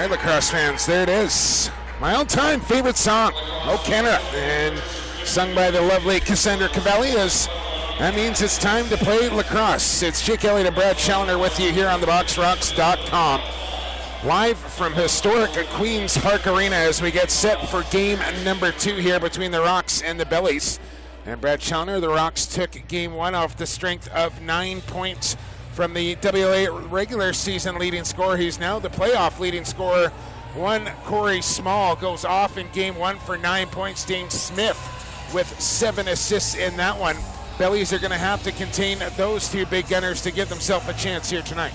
right, lacrosse fans, there it is. My all-time favorite song, Oh Canada, and sung by the lovely Cassandra Cavalli. That means it's time to play lacrosse. It's Jake Elliott and Brad Challoner with you here on theboxrocks.com. Live from historic Queen's Park Arena as we get set for game number 2 here between the Rocks and the Bellies. And Brad Challoner, the Rocks took game 1 off the strength of 9 points from the WLA regular season leading scorer. He's now the playoff leading scorer. Corey Small goes off in game 1 for 9 points. Dane Smith with 7 assists in that one. Bellies are going to have to contain those two big gunners to give themselves a chance here tonight.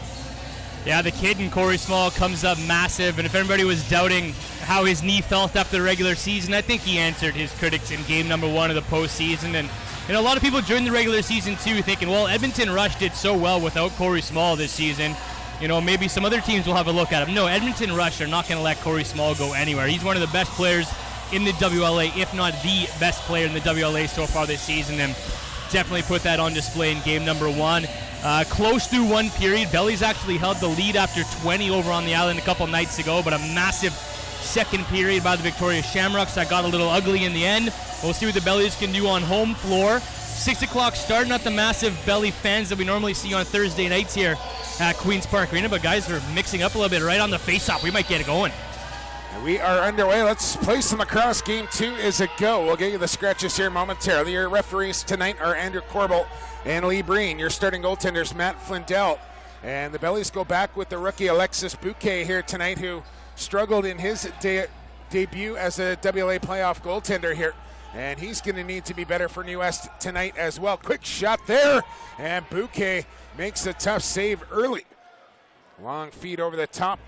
Yeah, the kid in Corey Small comes up massive, and if everybody was doubting how his knee felt after the regular season, I think he answered his critics in game number 1 of the postseason. And a lot of people during the regular season too thinking, well, Edmonton Rush did so well without Corey Small this season. Maybe some other teams will have a look at him. No, Edmonton Rush are not going to let Corey Small go anywhere. He's one of the best players in the WLA, if not the best player in the WLA so far this season, and definitely put that on display in game number 1. Close through one period. Bellies actually held the lead after 20 over on the island a couple nights ago, but a massive second period by the Victoria Shamrocks that got a little ugly in the end. We'll see what the Bellies can do on home floor. 6 o'clock start, not the massive Belly fans that we normally see on Thursday nights here at Queen's Park Arena, but guys are mixing up a little bit right on the face-off. We might get it going. We are underway. Let's play some lacrosse. Game 2 is a go. We'll get you the scratches here momentarily. Your referees tonight are Andrew Corbel and Lee Breen. Your starting goaltenders, Matt Flindell. And the Bellies go back with the rookie Alexis Bouquet here tonight, who struggled in his debut as a WLA playoff goaltender here. And he's going to need to be better for New West tonight as well. Quick shot there, and Bouquet makes a tough save early. Long feed over the top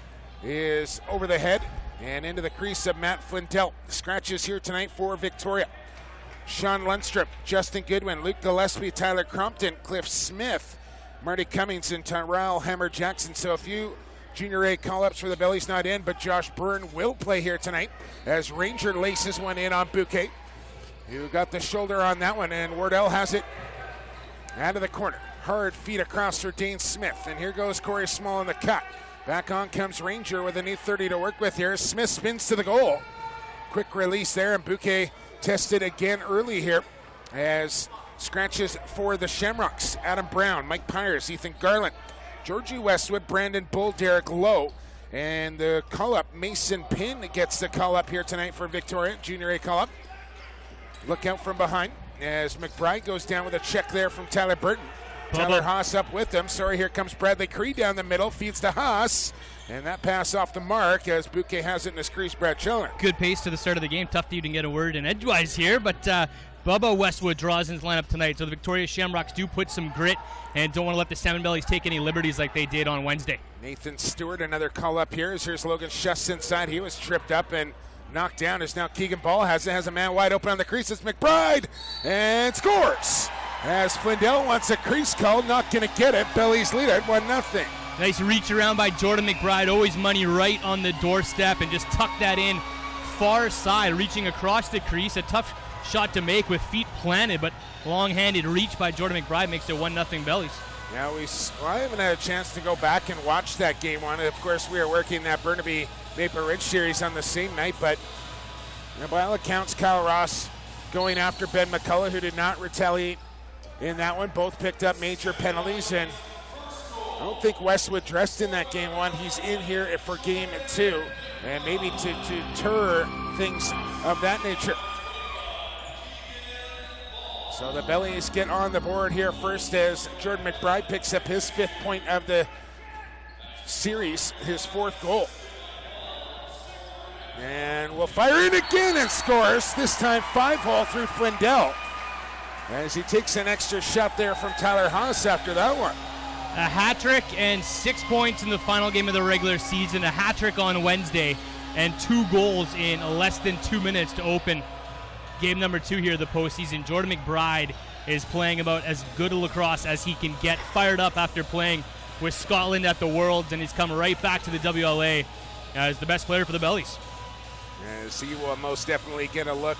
is over the head and into the crease of Matt Flindell. Scratches here tonight for Victoria. Sean Lundstrom, Justin Goodwin, Luke Gillespie, Tyler Crompton, Cliff Smith, Marty Cummings, and Tyrell Hammer Jackson. So a few Junior A call-ups for the Bellies not in, but Josh Byrne will play here tonight as Ranger laces one in on Bouquet, who got the shoulder on that one, and Wardell has it out of the corner. Hard feed across for Dane Smith, and here goes Corey Small in the cut. Back on comes Ranger with a new 30 to work with here. Smith spins to the goal. Quick release there, and Bouquet tested again early here as scratches for the Shamrocks. Adam Brown, Mike Pyers, Ethan Garland, Georgie Westwood, Brandon Bull, Derek Lowe, and the call-up, Mason Pinn gets the call-up here tonight for Victoria, Junior A call-up. Look out from behind as McBride goes down with a check there from Tyler Burton. Tyler Haas up with him. Here comes Bradley Cree down the middle, feeds to Haas, and that pass off the mark as Bouquet has it in his crease. Brad Challoner. Good pace to the start of the game. Tough to even get a word in edgewise here, but Bubba Westwood draws in his lineup tonight, so the Victoria Shamrocks do put some grit and don't want to let the Salmonbellies take any liberties like they did on Wednesday. Nathan Stewart, another call up here. Here's Logan Schuss inside. He was tripped up and knocked down as now Keegan Ball has a man wide open on the crease. It's McBride and scores. As Flindell wants a crease call, not going to get it. Bellies lead it 1-0. Nice reach around by Jordan McBride. Always money right on the doorstep and just tuck that in far side, reaching across the crease. A tough shot to make with feet planted, but long-handed reach by Jordan McBride makes it 1-0 Bellies. Yeah, I haven't had a chance to go back and watch that game one. Of course, we are working that Burnaby Maple Ridge series on the same night, but by all accounts, Kyle Ross going after Ben McCullough, who did not retaliate in that one. Both picked up major penalties, and I don't think Westwood dressed in that game one. He's in here for game 2, and maybe to deter things of that nature. So the Bellies get on the board here first as Jordan McBride picks up his 5th point of the series, his 4th goal. And will fire in again and scores, this time 5-hole through Flindell, as he takes an extra shot there from Tyler Haas after that one. A hat trick and 6 points in the final game of the regular season, a hat trick on Wednesday, and 2 goals in less than 2 minutes to open game number 2 here of the postseason. Jordan McBride is playing about as good a lacrosse as he can get, fired up after playing with Scotland at the Worlds, and he's come right back to the WLA as the best player for the Bellies. As he will most definitely get a look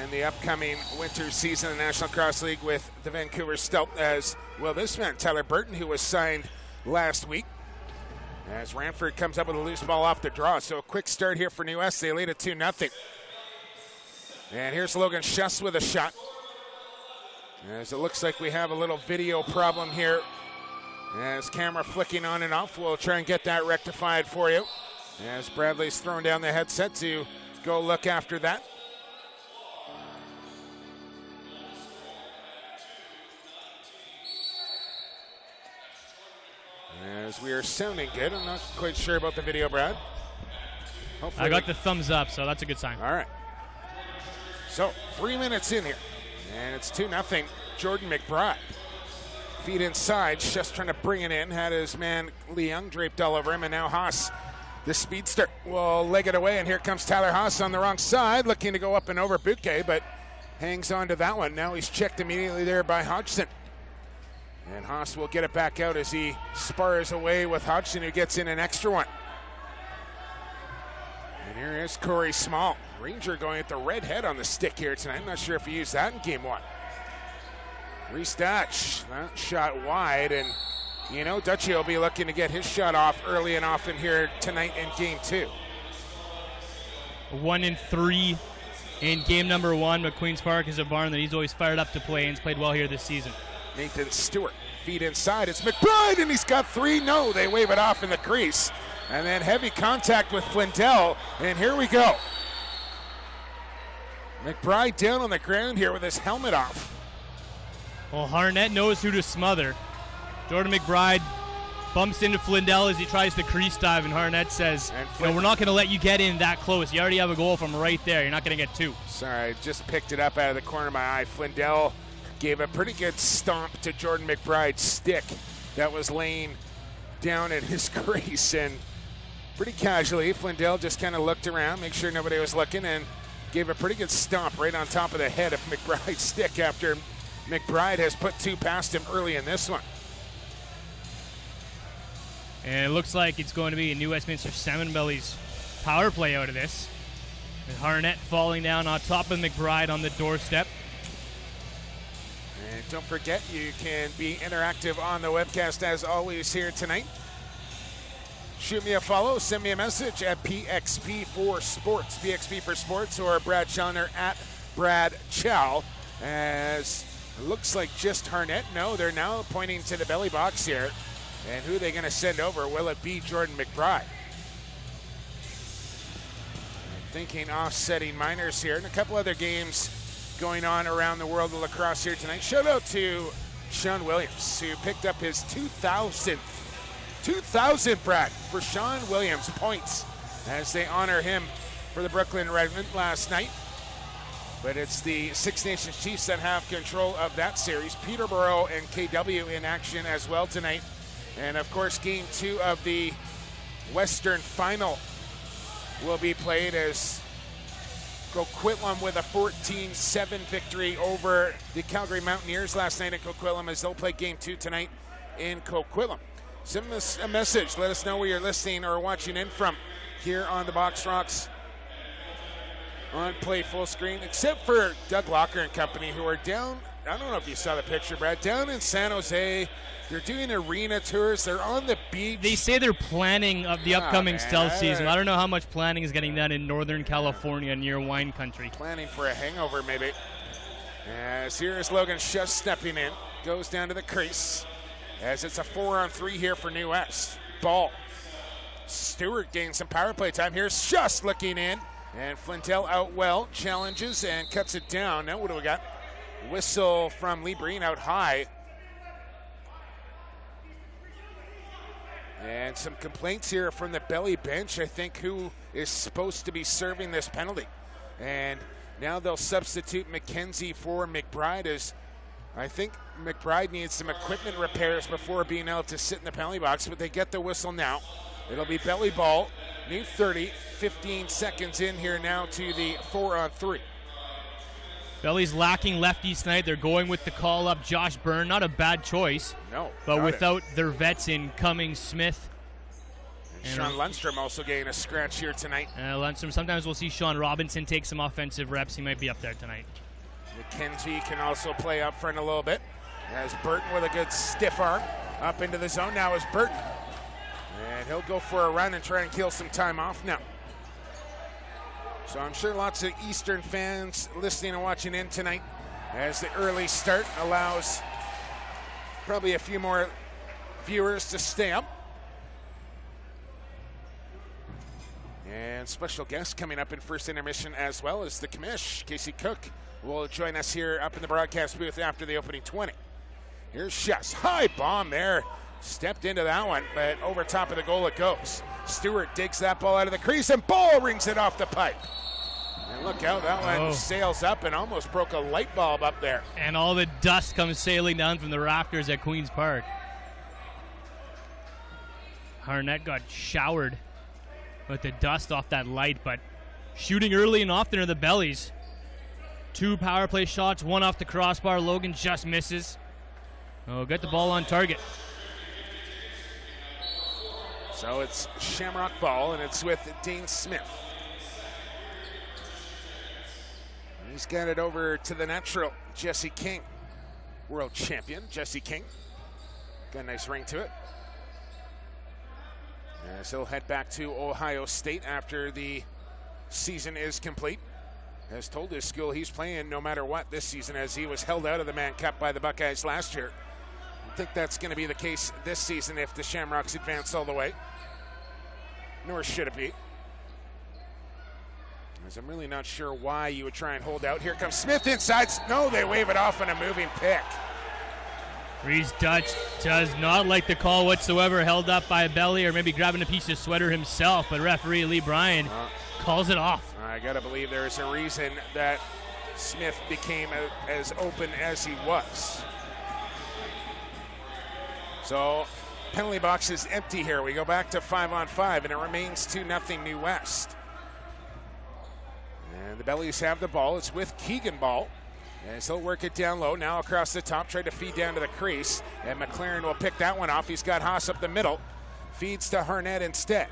in the upcoming winter season of the National Lacrosse League with the Vancouver Stout, as well this man, Tyler Burton, who was signed last week. As Ranford comes up with a loose ball off the draw. So a quick start here for New West. They lead it 2-0. And here's Logan Schuss with a shot. As it looks like we have a little video problem here. As camera flicking on and off, we'll try and get that rectified for you. As Bradley's throwing down the headset to go look after that. As we are sounding good. I'm not quite sure about the video, Brad. Hopefully I got the thumbs up, so that's a good sign. All right. So 3 minutes in here, and it's 2-0. Jordan McBride. Feet inside, just trying to bring it in. Had his man Lee Young draped all over him, and now Haas, the speedster, will leg it away. And here comes Tyler Haas on the wrong side, looking to go up and over Butke, but hangs on to that one. Now he's checked immediately there by Hodgson. And Haas will get it back out as he spars away with Hodgson, who gets in an extra one. And here is Corey Small. Ranger going at the red head on the stick here tonight. I'm not sure if he used that in game one. Reese Dutch, that shot wide, and you know Dutchy will be looking to get his shot off early and often here tonight in game two. 1-3 in game number one, but Queen's Park is a barn that he's always fired up to play, and he's played well here this season. Nathan Stewart, feet inside, it's McBride, and he's got three. No, they wave it off in the crease. And then heavy contact with Flindell, and here we go. McBride down on the ground here with his helmet off. Well, Harnett knows who to smother. Jordan McBride bumps into Flindell as he tries to crease dive, and Harnett says, we're not going to let you get in that close. You already have a goal from right there. You're not going to get two. Sorry, I just picked it up out of the corner of my eye. Flindell gave a pretty good stomp to Jordan McBride's stick that was laying down at his crease, and pretty casually, Flindell just kind of looked around, make sure nobody was looking, and gave a pretty good stomp right on top of the head of McBride's stick after McBride has put two past him early in this one. And it looks like it's going to be a New Westminster Salmonbellies power play out of this. With Harnett falling down on top of McBride on the doorstep. And don't forget, you can be interactive on the webcast as always here tonight. Shoot me a follow, send me a message at PXP for Sports, PXP for Sports, or Brad Challoner at Brad Chow. As it looks like just Harnett. No, they're now pointing to the belly box here. And who are they going to send over? Will it be Jordan McBride? Thinking offsetting minors here, and a couple other games going on around the world of lacrosse here tonight. Shout out to Sean Williams, who picked up his 2,000th Brad for Sean Williams points as they honor him for the Brooklyn Regiment last night. But it's the Six Nations Chiefs that have control of that series. Peterborough and KW in action as well tonight. And of course, game two of the Western Final will be played as Coquitlam with a 14-7 victory over the Calgary Mountaineers last night at Coquitlam, as they'll play game two tonight in Coquitlam. Send us a message. Let us know where you're listening or watching in from here on the Box Rocks on Play Full Screen, except for Doug Locker and company, who are down. I don't know if you saw the picture, Brad, down in San Jose. They're doing arena tours. They're on the beach. They say they're planning of the upcoming stealth season. I don't know how much planning is getting done in Northern California near wine country. Planning for a hangover, maybe. As here is Logan Schuss stepping in. Goes down to the crease. As it's a 4-on-3 here for New West. Ball. Stewart gains some power play time. Here's Schuss looking in. And Flindell out well. Challenges and cuts it down. Now what do we got? Whistle from Lee Breen out high. And some complaints here from the belly bench, I think, who is supposed to be serving this penalty. And now they'll substitute McKenzie for McBride, as I think McBride needs some equipment repairs before being able to sit in the penalty box, but they get the whistle now. It'll be belly ball, new 30, 15 seconds in here now to the 4-on-3. Belly's lacking lefties tonight. They're going with the call-up Josh Byrne. Not a bad choice. No. But without their vets in Cummings, Smith. And Sean Lundstrom also getting a scratch here tonight. Lundstrom. Sometimes we'll see Sean Robinson take some offensive reps. He might be up there tonight. McKenzie can also play up front a little bit. As Burton with a good stiff arm up into the zone. Now is Burton. And he'll go for a run and try and kill some time off now. So I'm sure lots of Eastern fans listening and watching in tonight as the early start allows probably a few more viewers to stay up. And special guest coming up in first intermission as well as the commish, Casey Cook, will join us here up in the broadcast booth after the opening 20. Here's Shuss. High bomb there. Stepped into that one, but over top of the goal it goes. Stewart digs that ball out of the crease and ball rings it off the pipe. And look out, that one sails up and almost broke a light bulb up there. And all the dust comes sailing down from the rafters at Queen's Park. Harnett got showered with the dust off that light, but shooting early and often are the Bellies. 2 power play shots, 1 off the crossbar. Logan just misses. Oh, get the ball on target. So it's Shamrock ball, and it's with Dane Smith. He's got it over to the natural, Jesse King. World champion, Jesse King. Got a nice ring to it. As he'll head back to Ohio State after the season is complete. Has told his school he's playing no matter what this season, as he was held out of the Mann Cup by the Buckeyes last year. I think that's going to be the case this season if the Shamrocks advance all the way. Nor should it be. As I'm really not sure why you would try and hold out. Here comes Smith inside. No, they wave it off on a moving pick. Reese Dutch does not like the call whatsoever, held up by a belly or maybe grabbing a piece of sweater himself, but referee Lee Bryan calls it off. I got to believe there's a reason that Smith became as open as he was. So penalty box is empty here. We go back to 5-on-5, and it remains 2-0 New West. And the Bellies have the ball. It's with Keegan ball. As he'll work it down low. Now across the top, tried to feed down to the crease. And McLaren will pick that one off. He's got Haas up the middle. Feeds to Harnett instead.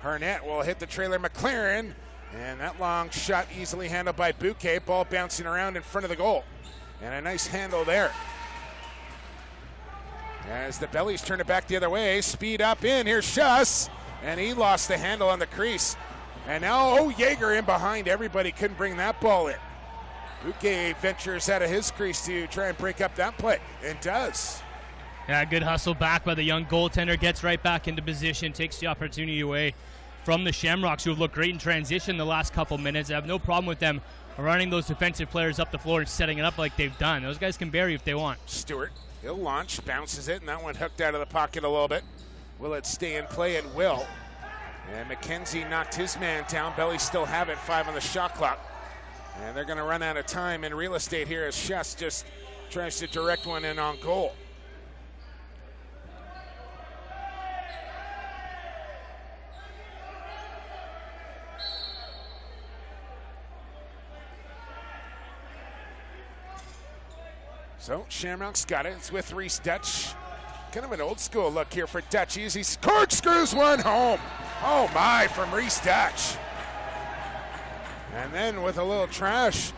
Harnett will hit the trailer McLaren. And that long shot easily handled by Bouquet. Ball bouncing around in front of the goal. And a nice handle there. As the Bellies turn it back the other way. Speed up in. Here's Schuss. And he lost the handle on the crease. And now, Yeager in behind. Everybody couldn't bring that ball in. Bouquet ventures out of his crease to try and break up that play, and does. Yeah, good hustle back by the young goaltender. Gets right back into position, takes the opportunity away from the Shamrocks, who have looked great in transition the last couple minutes. I have no problem with them running those defensive players up the floor and setting it up like they've done. Those guys can bury if they want. Stewart, he'll launch, bounces it, and that one hooked out of the pocket a little bit. Will it stay in play? It will. And McKenzie knocked his man down. Bellies still have it, 5 on the shot clock. And they're going to run out of time in real estate here as Schuss just tries to direct one in on goal. So Shamrock's got it. It's with Reese Dutch. Kind of an old school look here for Dutchies. He corkscrews one home. Oh my, from Reese Dutch. And then with a little trash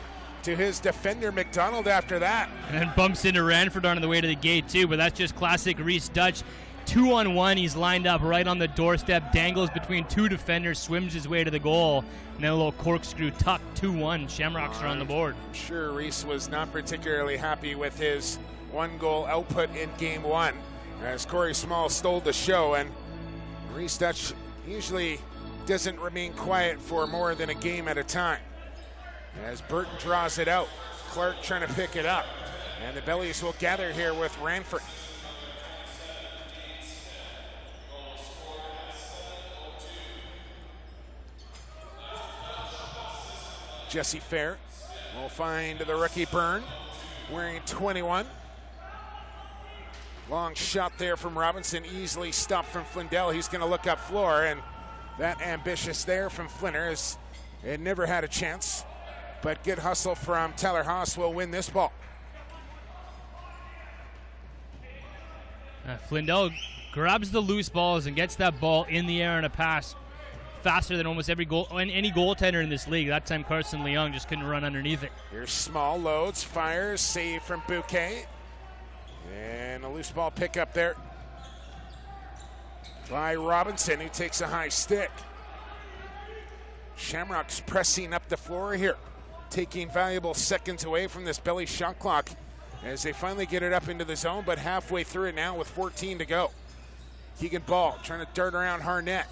to his defender, McDonald, after that. And then bumps into Ranford on the way to the gate, too. But that's just classic Reese Dutch. 2-on-1. He's lined up right on the doorstep, dangles between 2 defenders, swims his way to the goal. And then a little corkscrew tuck, 2-1. Shamrocks are on the board. I'm sure Reese was not particularly happy with his 1-goal output in Game 1, as Corey Small stole the show. And Reese Dutch usually doesn't remain quiet for more than a game at a time. As Burton draws it out, Clark trying to pick it up. And the Bellies will gather here with Ranford. Jesse Fair will find the rookie Byrne, wearing 21. Long shot there from Robinson, easily stopped from Flindell. He's going to look up floor, and that ambitious there from Flinner is it never had a chance. But good hustle from Tyler Haas will win this ball. Flindell grabs the loose balls and gets that ball in the air on a pass faster than almost any goaltender in this league. That time Carson Leung just couldn't run underneath it. Here's Small, loads, fires, save from Bouquet. And a loose ball pickup there. by Robinson, who takes a high stick. Shamrocks pressing up the floor here, taking valuable seconds away from this belly shot clock as they finally get it up into the zone, but halfway through it now with 14 to go. Keegan Ball trying to dart around Harnett.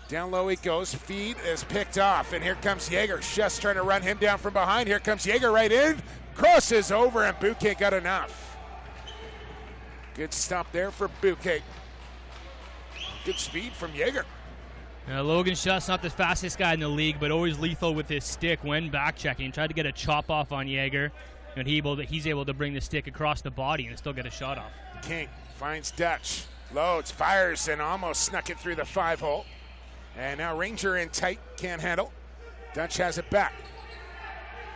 Down low he goes. Feed is picked off, and here comes Yeager. Just trying to run him down from behind. Here comes Yeager right in. Crosses over, and Bouquet got enough. Good stop there for Bouquet. Good speed from Yeager. Now, Logan Schuss, not the fastest guy in the league, but always lethal with his stick when back checking. Tried to get a chop off on Yeager, and he's able to bring the stick across the body and still get a shot off. King finds Dutch. Loads, fires, and almost snuck it through the 5-hole. And now Ranger in tight, can't handle. Dutch has it back.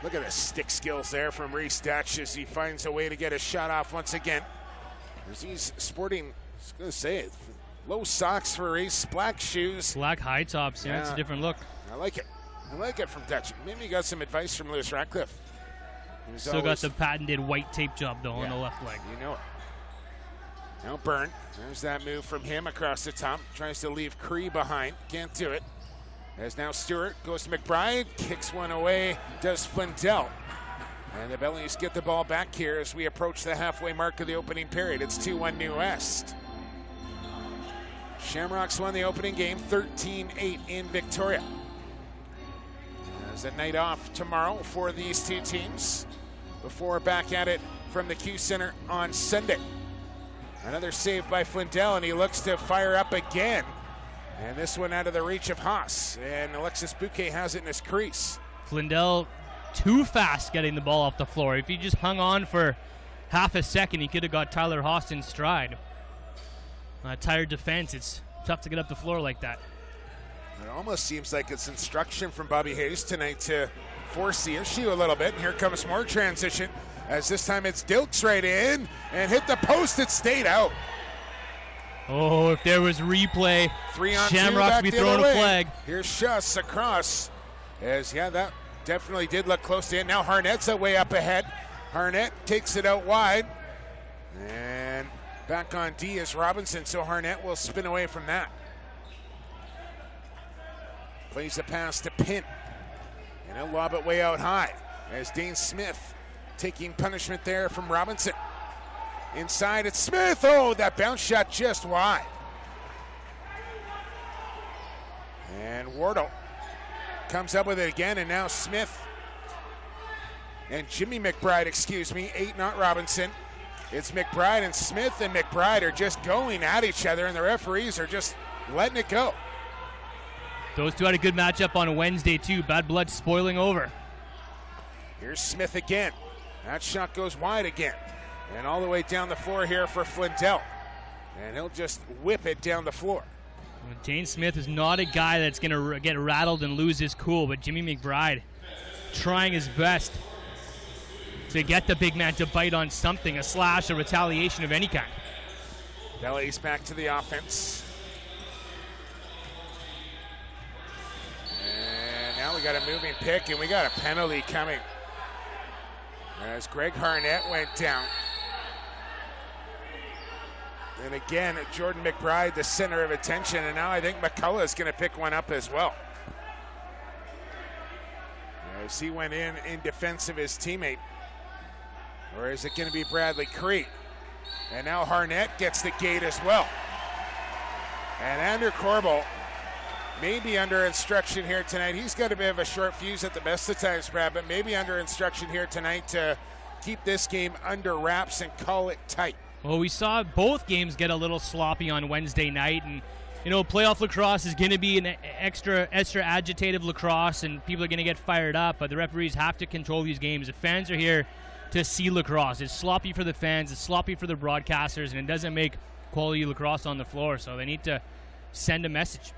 Look at the stick skills there from Reese Dutch as he finds a way to get a shot off once again. As he's sporting, I was going to say it, low socks for Reese, black shoes. Black high tops, yeah, it's a different look. I like it. I like it from Dutch. Maybe he got some advice from Lewis Ratcliffe. Still got the patented white tape job, though, on the left leg. You know it. Now Byrne, there's that move from him across the top. Tries to leave Cree behind, can't do it. As now Stewart goes to McBride, kicks one away, does Flindell. And the Bellies get the ball back here as we approach the halfway mark of the opening period. It's 2-1 New West. Shamrocks won the opening game 13-8 in Victoria. There's a night off tomorrow for these two teams before back at it from the Q Center on Sunday. Another save by Flindell, and he looks to fire up again. And this one out of the reach of Haas. And Alexis Bouquet has it in his crease. Flindell too fast getting the ball off the floor. If he just hung on for half a second, he could have got Tyler Haas in stride. Tired defense, it's tough to get up the floor like that. It almost seems like it's instruction from Bobby Hayes tonight to force the issue a little bit. And here comes more transition, as this time it's Dilks right in and hit the post. It stayed out. Oh, if there was replay, 3-on-2 Shamrocks be throwing a flag. Here's Schuss across. That definitely did look close to it. Now Harnett's way up ahead. Harnett takes it out wide. And back on D is Robinson, so Harnett will spin away from that. Plays the pass to Pin. And he'll lob it way out high as Dane Smith taking punishment there from Robinson. Inside it's Smith. Oh, that bounce shot just wide. And Wardle comes up with it again, and now Smith and Jimmy McBride, 8, not Robinson. It's McBride and Smith, and McBride are just going at each other, and the referees are just letting it go. Those two had a good matchup on Wednesday, too. Bad blood spoiling over. Here's Smith again. That shot goes wide again. And all the way down the floor here for Flindell. And he'll just whip it down the floor. Dane Smith is not a guy that's going to get rattled and lose his cool, but Jimmy McBride trying his best to get the big man to bite on something, a slash, a retaliation of any kind. Bellies back to the offense. And now we got a moving pick, and we got a penalty coming as Greg Harnett went down. And again, Jordan McBride, the center of attention, and now I think McCullough is going to pick one up as well. As he went in defense of his teammate. Or is it going to be Bradley Cree? And now Harnett gets the gate as well. And Andrew Corbel maybe under instruction here tonight. He's got a bit of a short fuse at the best of times, Brad, but maybe under instruction here tonight to keep this game under wraps and call it tight. Well, we saw both games get a little sloppy on Wednesday night, and playoff lacrosse is going to be an extra agitative lacrosse, and people are going to get fired up, but the referees have to control these games. The fans are here to see lacrosse. It's sloppy for the fans, it's sloppy for the broadcasters, and it doesn't make quality lacrosse on the floor, so they need to send a message.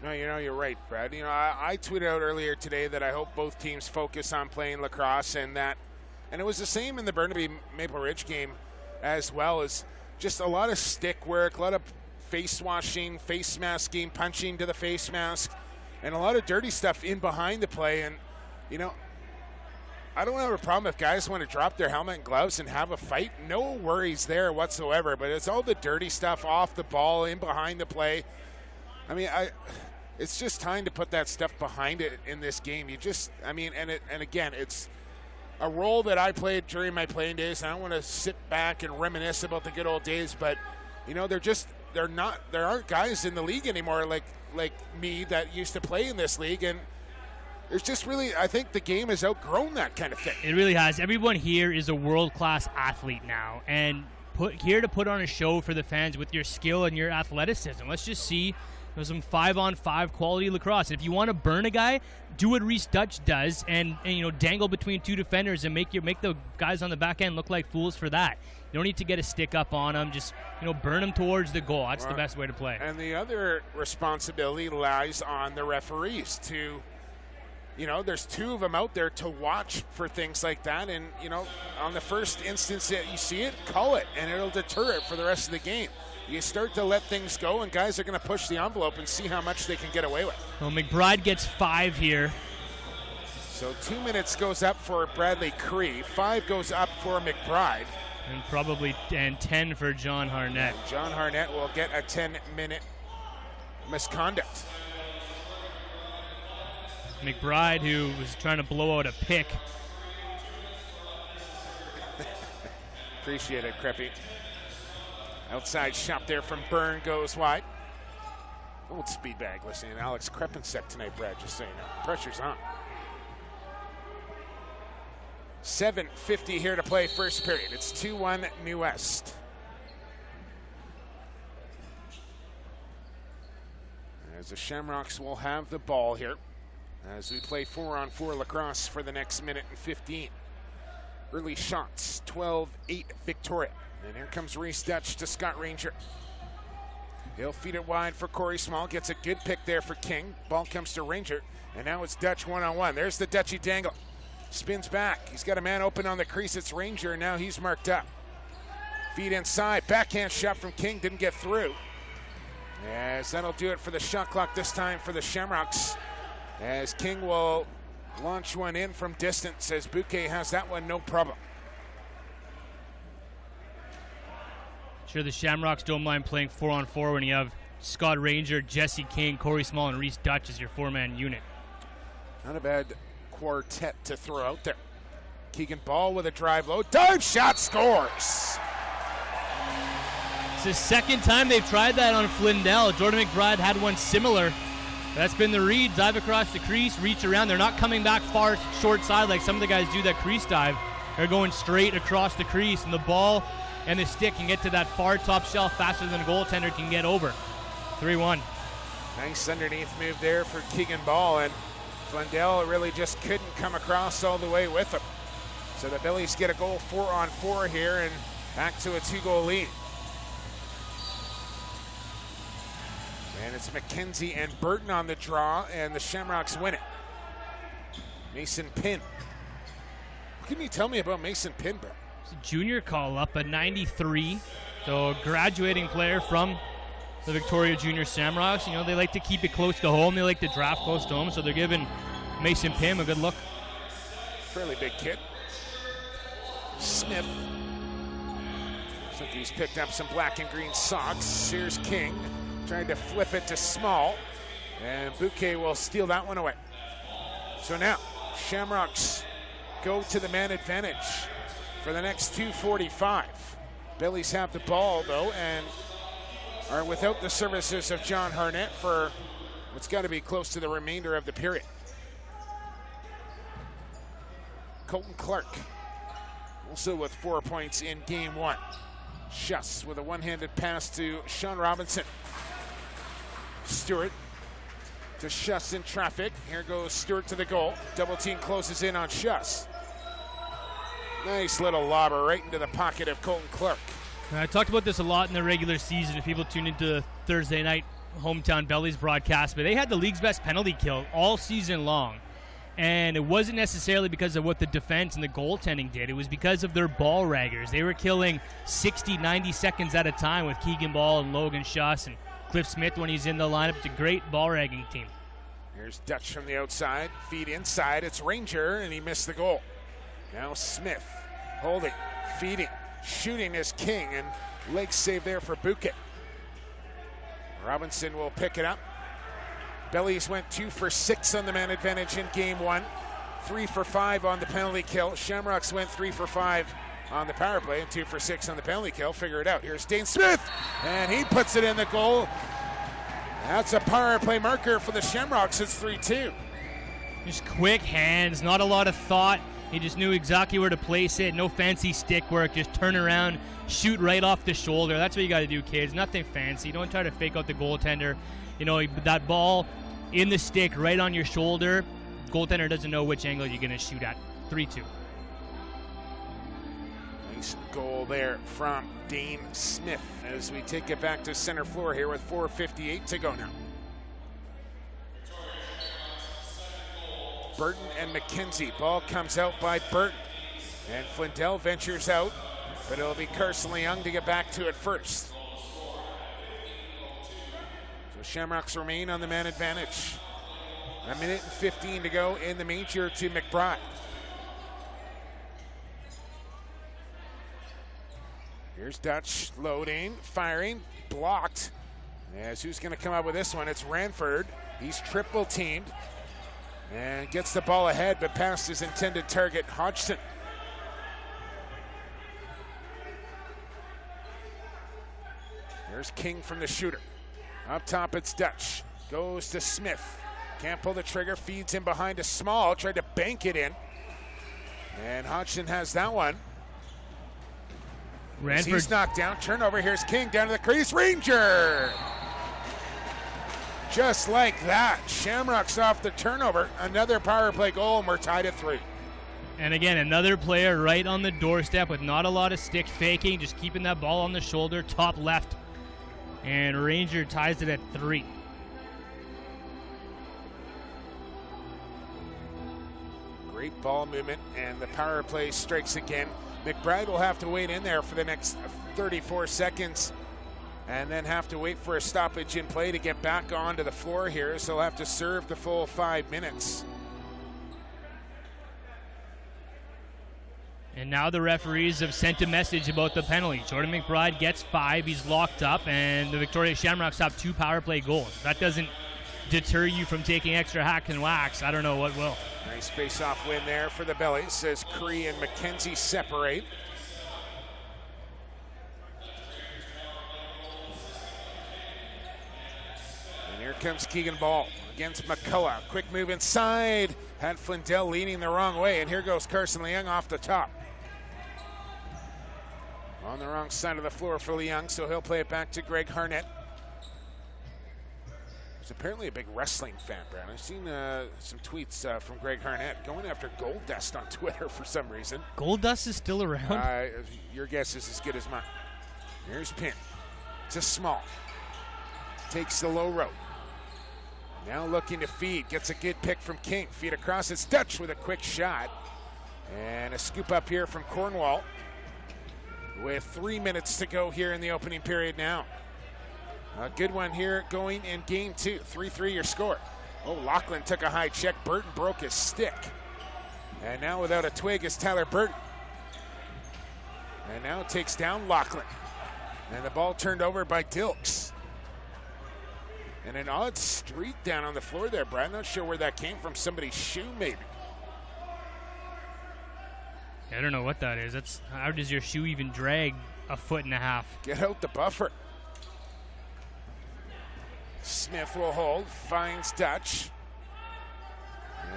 No, you're right, Brad. I tweeted out earlier today that I hope both teams focus on playing lacrosse, and it was the same in the Burnaby Maple Ridge game as well, as just a lot of stick work, a lot of face washing, face masking, punching to the face mask, and a lot of dirty stuff in behind the play. And I don't have a problem if guys want to drop their helmet and gloves and have a fight. No worries there whatsoever. But it's all the dirty stuff off the ball, in behind the play. I mean, it's just time to put that stuff behind it in this game. And again, it's a role that I played during my playing days. I don't want to sit back and reminisce about the good old days, but there aren't guys in the league anymore like me that used to play in this league, and there's just really, I think the game has outgrown that kind of thing. It really has. Everyone here is a world-class athlete now, and here to put on a show for the fans with your skill and your athleticism. Let's just see some 5-on-5 quality lacrosse. If you want to burn a guy, do what Reese Dutch does, and dangle between two defenders and make the guys on the back end look like fools for that. You don't need to get a stick up on them. Just burn them towards the goal. That's the best way to play. And the other responsibility lies on the referees to, there's two of them out there to watch for things like that. And, on the first instance that you see it, call it, and it'll deter it for the rest of the game. You start to let things go, and guys are going to push the envelope and see how much they can get away with. Well, McBride gets 5 here. So 2 minutes goes up for Bradley Cree. 5 goes up for McBride. And 10 for John Harnett. And John Harnett will get a 10-minute misconduct. McBride, who was trying to blow out a pick. Appreciate it, Creppy. Outside shot there from Byrne goes wide. Old speed bag listening to Alex Krepinset tonight, Brad, just so you know. Pressure's on. 7:50 here to play first period. It's 2-1 New West. As the Shamrocks will have the ball here as we play 4-on-4 lacrosse for the next minute and 15. Early shots, 12-8 Victoria. And here comes Reese Dutch to Scott Ranger. He'll feed it wide for Corey Small. Gets a good pick there for King. Ball comes to Ranger. And now it's Dutch one-on-one. There's the Dutchy dangle. Spins back. He's got a man open on the crease. It's Ranger, and now he's marked up. Feed inside. Backhand shot from King. Didn't get through. As that'll do it for the shot clock this time for the Shamrocks. As King will launch one in from distance, as Bouquet has that one no problem. Sure, the Shamrocks don't mind playing 4-on-4 when you have Scott Ranger, Jesse King, Corey Small, and Reese Dutch as your 4-man unit. Not a bad quartet to throw out there. Keegan Ball with a drive low. Dive shot, scores! It's the second time they've tried that on Flindell. Jordan McBride had one similar. That's been the read. Dive across the crease, reach around. They're not coming back far short side like some of the guys do that crease dive. They're going straight across the crease, and the ball and the stick can get to that far top shelf faster than a goaltender can get over. 3-1. Nice underneath move there for Keegan Ball, and Flindell really just couldn't come across all the way with him. So the Billies get a goal 4-on-4 here and back to a 2-goal lead. And it's McKenzie and Burton on the draw, and the Shamrocks win it. Mason Pinn. What can you tell me about Mason Pinn, bro? It's a junior call-up, a 93. So a graduating player from the Victoria Junior Shamrocks. They like to keep it close to home. They like to draft close to home, so they're giving Mason Pym a good look. Fairly big kid. Smith. Looks like he's picked up some black and green socks. Here's King. Trying to flip it to Small. And Bouquet will steal that one away. So now, Shamrocks go to the man advantage for the next 2:45. Billies have the ball, though, and are without the services of John Harnett for what's got to be close to the remainder of the period. Colton Clark, also with 4 points in game 1. Schuss with a one-handed pass to Sean Robinson. Stewart to Schuss in traffic. Here goes Stewart to the goal. Double team closes in on Schuss. Nice little lobber right into the pocket of Colton Clark. I talked about this a lot in the regular season if people tune into the Thursday night Hometown Bellies broadcast, but they had the league's best penalty kill all season long. And it wasn't necessarily because of what the defense and the goaltending did. It was because of their ball raggers. They were killing 60, 90 seconds at a time with Keegan Ball and Logan Schuss and Cliff Smith when he's in the lineup. It's a great ball ragging team. Here's Dutch from the outside. Feed inside. It's Ranger, and he missed the goal. Now Smith holding, feeding, shooting is King, and leg save there for Bouquet. Robinson will pick it up. Bellies went 2 for 6 on the man advantage in game 1. 3 for 5 on the penalty kill. Shamrocks went 3 for 5 on the power play and 2 for 6 on the penalty kill. Figure it out. Here's Dane Smith, and he puts it in the goal. That's a power play marker for the Shamrocks. It's 3-2. Just quick hands, not a lot of thought. He just knew exactly where to place it. No fancy stick work. Just turn around, shoot right off the shoulder. That's what you got to do, kids. Nothing fancy. Don't try to fake out the goaltender. You know, that ball in the stick right on your shoulder. Goaltender doesn't know which angle you're going to shoot at. 3-2. Nice goal there from Dane Smith as we take it back to center floor here with 4:58 to go now. Burton and McKenzie. Ball comes out by Burton. And Flindell ventures out, but it'll be Carson Leung to get back to it first. So Shamrocks remain on the man advantage. 1:15 to go in the major to McBride. Here's Dutch loading, firing, blocked. As who's going to come up with this one? It's Ranford. He's triple teamed and gets the ball ahead, but past his intended target, Hodgson. There's King from the shooter. Up top, it's Dutch. Goes to Smith. Can't pull the trigger, feeds in behind a Small, tried to bank it in. And Hodgson has that one. Ranford. He's knocked down. Turnover. Here's King down to the crease. Ranger! Just like that. Shamrocks off the turnover. Another power play goal, and we're tied at 3. And again, another player right on the doorstep with not a lot of stick faking, just keeping that ball on the shoulder, top left. And Ranger ties it at 3. Great ball movement, and the power play strikes again. McBride will have to wait in there for the next 34 seconds and then have to wait for a stoppage in play to get back onto the floor here, so he'll have to serve the full 5 minutes. And now the referees have sent a message about the penalty. Jordan McBride gets 5, he's locked up, and the Victoria Shamrocks have 2 power play goals. If that doesn't deter you from taking extra hack and whacks, I don't know what will. Nice face-off win there for the Bellies as Cree and McKenzie separate. And here comes Keegan Ball against McCullough. Quick move inside. Had Flindell leaning the wrong way, and here goes Carson Leung off the top. On the wrong side of the floor for Leung, so he'll play it back to Greg Harnett. He's apparently a big wrestling fan, Brad. I've seen some tweets from Greg Harnett going after Goldust on Twitter for some reason. Goldust is still around? Your guess is as good as mine. Here's Pin to Small. Takes the low rope. Now looking to feed. Gets a good pick from King. Feed across. It's Dutch with a quick shot. And a scoop up here from Cornwall. With 3 minutes to go here in the opening period now. A good one here going in game 2. 3-3 your score. Oh, Lachlan took a high check. Burton broke his stick. And now without a twig is Tyler Burton. And now takes down Lachlan. And the ball turned over by Dilks. And an odd streak down on the floor there, Brad. Not sure where that came from. Somebody's shoe, maybe. I don't know what that is. How does your shoe even drag a foot and a half? Get out the buffer. Smith will hold, finds Dutch.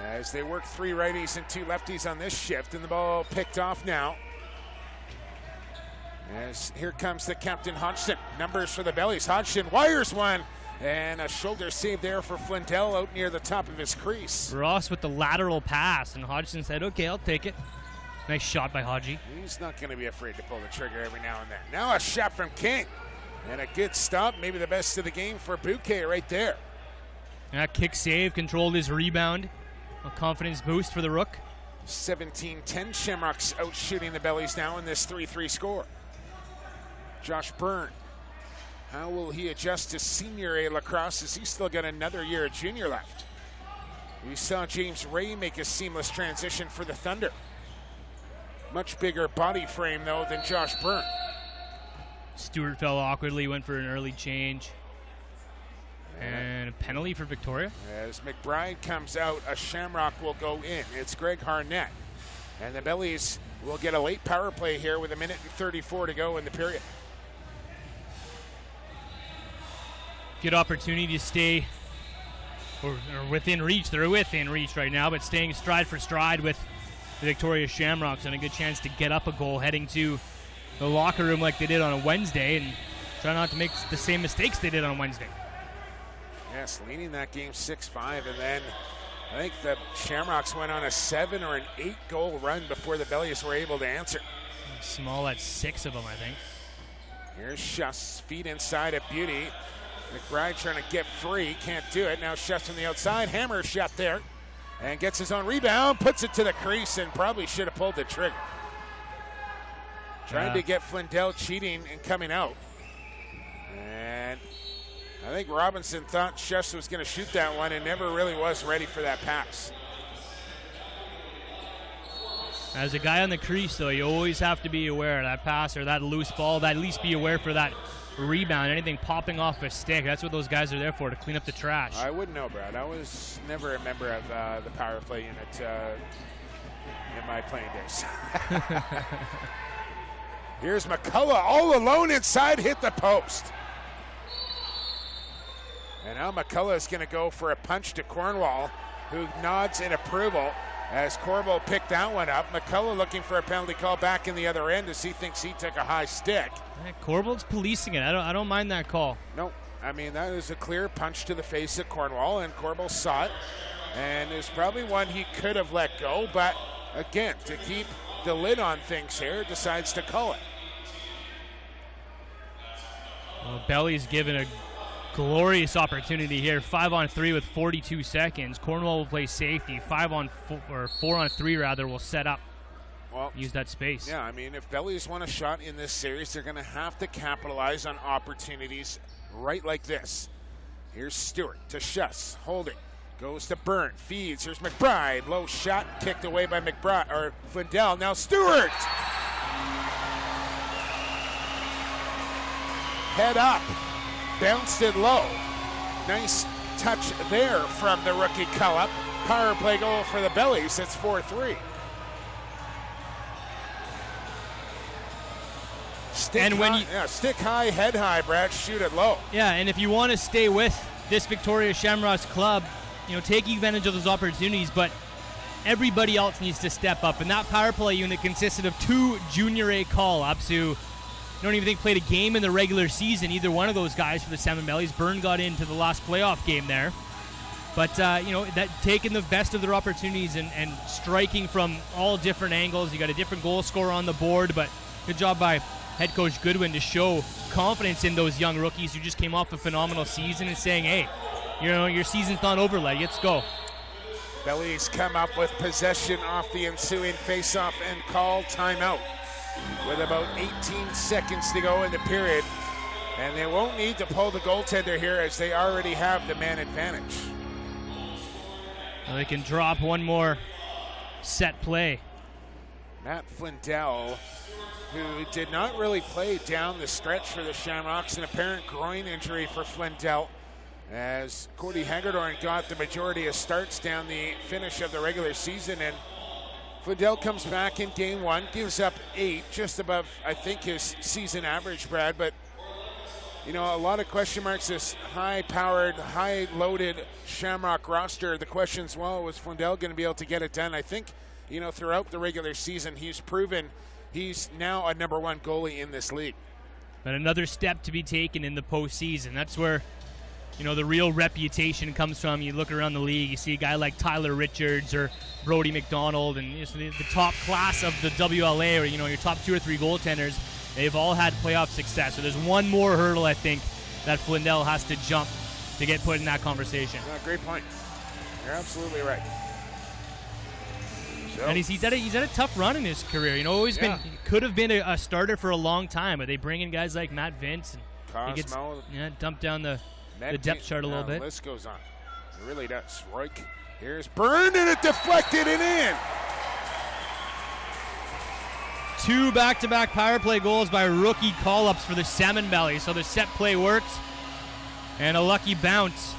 As they work 3 righties and 2 lefties on this shift, and the ball picked off now. As here comes the captain, Hodgson. Numbers for the Bellies. Hodgson wires one, and a shoulder save there for Flindell out near the top of his crease. Ross with the lateral pass, and Hodgson said, okay, I'll take it. Nice shot by Hodgie. He's not going to be afraid to pull the trigger every now and then. Now a shot from King. And a good stop, maybe the best of the game for Bouquet right there. That kick save controlled his rebound. A confidence boost for the Rook. 17-10 Shamrocks out shooting the Bellies now in this 3-3 score. Josh Byrne. How will he adjust to senior A lacrosse as he's still got another year of junior left? We saw James Ray make a seamless transition for the Thunder. much bigger body frame, though, than Josh Byrne. Stewart fell awkwardly, went for an early change. And a penalty for Victoria. As McBride comes out, a Shamrock will go in. It's Greg Harnett. And the Bellies will get a late power play here with 1:34 to go in the period. Good opportunity to stay or within reach. They're within reach right now, but staying stride for stride with the Victoria Shamrocks, and a good chance to get up a goal heading to the locker room like they did on a Wednesday and try not to make the same mistakes they did on Wednesday. Yes, leading that game 6-5, and then I think the Shamrocks went on a 7 or an 8 goal run before the Bellies were able to answer. Small at 6 of them, I think. Here's Schuss, feet inside of Beauty. McBride trying to get free, can't do it. Now Schuss from the outside, hammer shot there, and gets his own rebound, puts it to the crease, and probably should have pulled the trigger. Trying to get Flindell cheating and coming out. And I think Robinson thought Schuss was going to shoot that one and never really was ready for that pass. As a guy on the crease, though, you always have to be aware of that pass or that loose ball. At least be aware for that rebound, anything popping off a stick. That's what those guys are there for, to clean up the trash. I wouldn't know, Brad. I was never a member of the power play unit in my playing days. Here's McCullough all alone inside, hit the post. And now McCullough is going to go for a punch to Cornwall, who nods in approval as Corbo picked that one up. McCullough looking for a penalty call back in the other end as he thinks he took a high stick. Corbo's policing it. I don't mind that call. No, I mean, that is a clear punch to the face of Cornwall, and Corbo saw it. And there's probably one he could have let go, but again, to keep the lid on things here, decides to call it. Well, Belly's given a glorious opportunity here. 5-on-3 with 42 seconds. Cornwall will play safety. 4-on-3 rather will set up. Well, use that space. Yeah, I mean, if Bellies want a shot in this series, they're going to have to capitalize on opportunities right like this. Here's Stewart to Schuss, holding, goes to Byrne, feeds. Here's McBride, low shot, kicked away by McBride or Flindell. Now Stewart, head up, bounced it low. Nice touch there from the rookie Cullup. Power play goal for the Bellies. It's 4-3. Stick high, head high, Brad. Shoot it low. Yeah, and if you want to stay with this Victoria Shamrocks club, take advantage of those opportunities, but everybody else needs to step up. And that power play unit consisted of 2 Junior A call-ups who don't even think played a game in the regular season, either one of those guys for the Salmonbellies. Byrne got into the last playoff game there. But, that taking the best of their opportunities and striking from all different angles. You got a different goal scorer on the board, but good job by head coach Goodwin to show confidence in those young rookies who just came off a phenomenal season and saying, hey, your season's not over, let's go. Bellies come up with possession off the ensuing faceoff and call timeout with about 18 seconds to go in the period. And they won't need to pull the goaltender here as they already have the man advantage. Well, they can drop one more set play. Matt Flindell, who did not really play down the stretch for the Shamrocks, an apparent groin injury for Flindell, as Cody Hagedorn got the majority of starts down the finish of the regular season. And Flindell comes back in game 1, gives up 8, just above, I think, his season average, Brad. But, a lot of question marks, this high-powered, high-loaded Shamrock roster. The question's, was Flindell going to be able to get it done? I think, throughout the regular season, he's proven he's now a number 1 goalie in this league. But another step to be taken in the postseason. That's where, the real reputation comes from. You look around the league, you see a guy like Tyler Richards or Brody McDonald and the top class of the WLA, or, your top 2 or 3 goaltenders. They've all had playoff success. So there's one more hurdle, I think, that Flindell has to jump to get put in that conversation. Great point. You're absolutely right. So. And he's had a tough run in his career. Could have been a starter for a long time, but they bring in guys like Matt Vince and he gets dumped down the depth chart a little bit. The list goes on. It really does. Roik, here's Byrne, and it deflected and in. 2 back-to-back power play goals by rookie call-ups for the Salmonbellies. So the set play works, and a lucky bounce.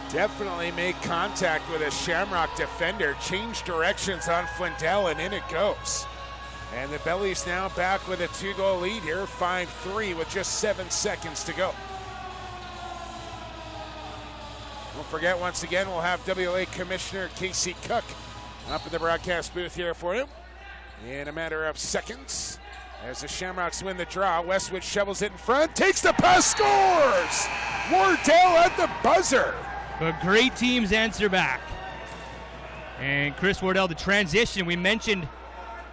Definitely made contact with a Shamrock defender, changed directions on Flindell, and in it goes. And the Bellies now back with a 2-goal lead here, 5-3 with just 7 seconds to go. Don't forget, once again, we'll have WLA Commissioner Casey Cook up in the broadcast booth here for you in a matter of seconds. As the Shamrocks win the draw, Westwood shovels it in front, takes the pass, scores! Wardell at the buzzer. But great teams answer back. And Chris Wardell, the transition, we mentioned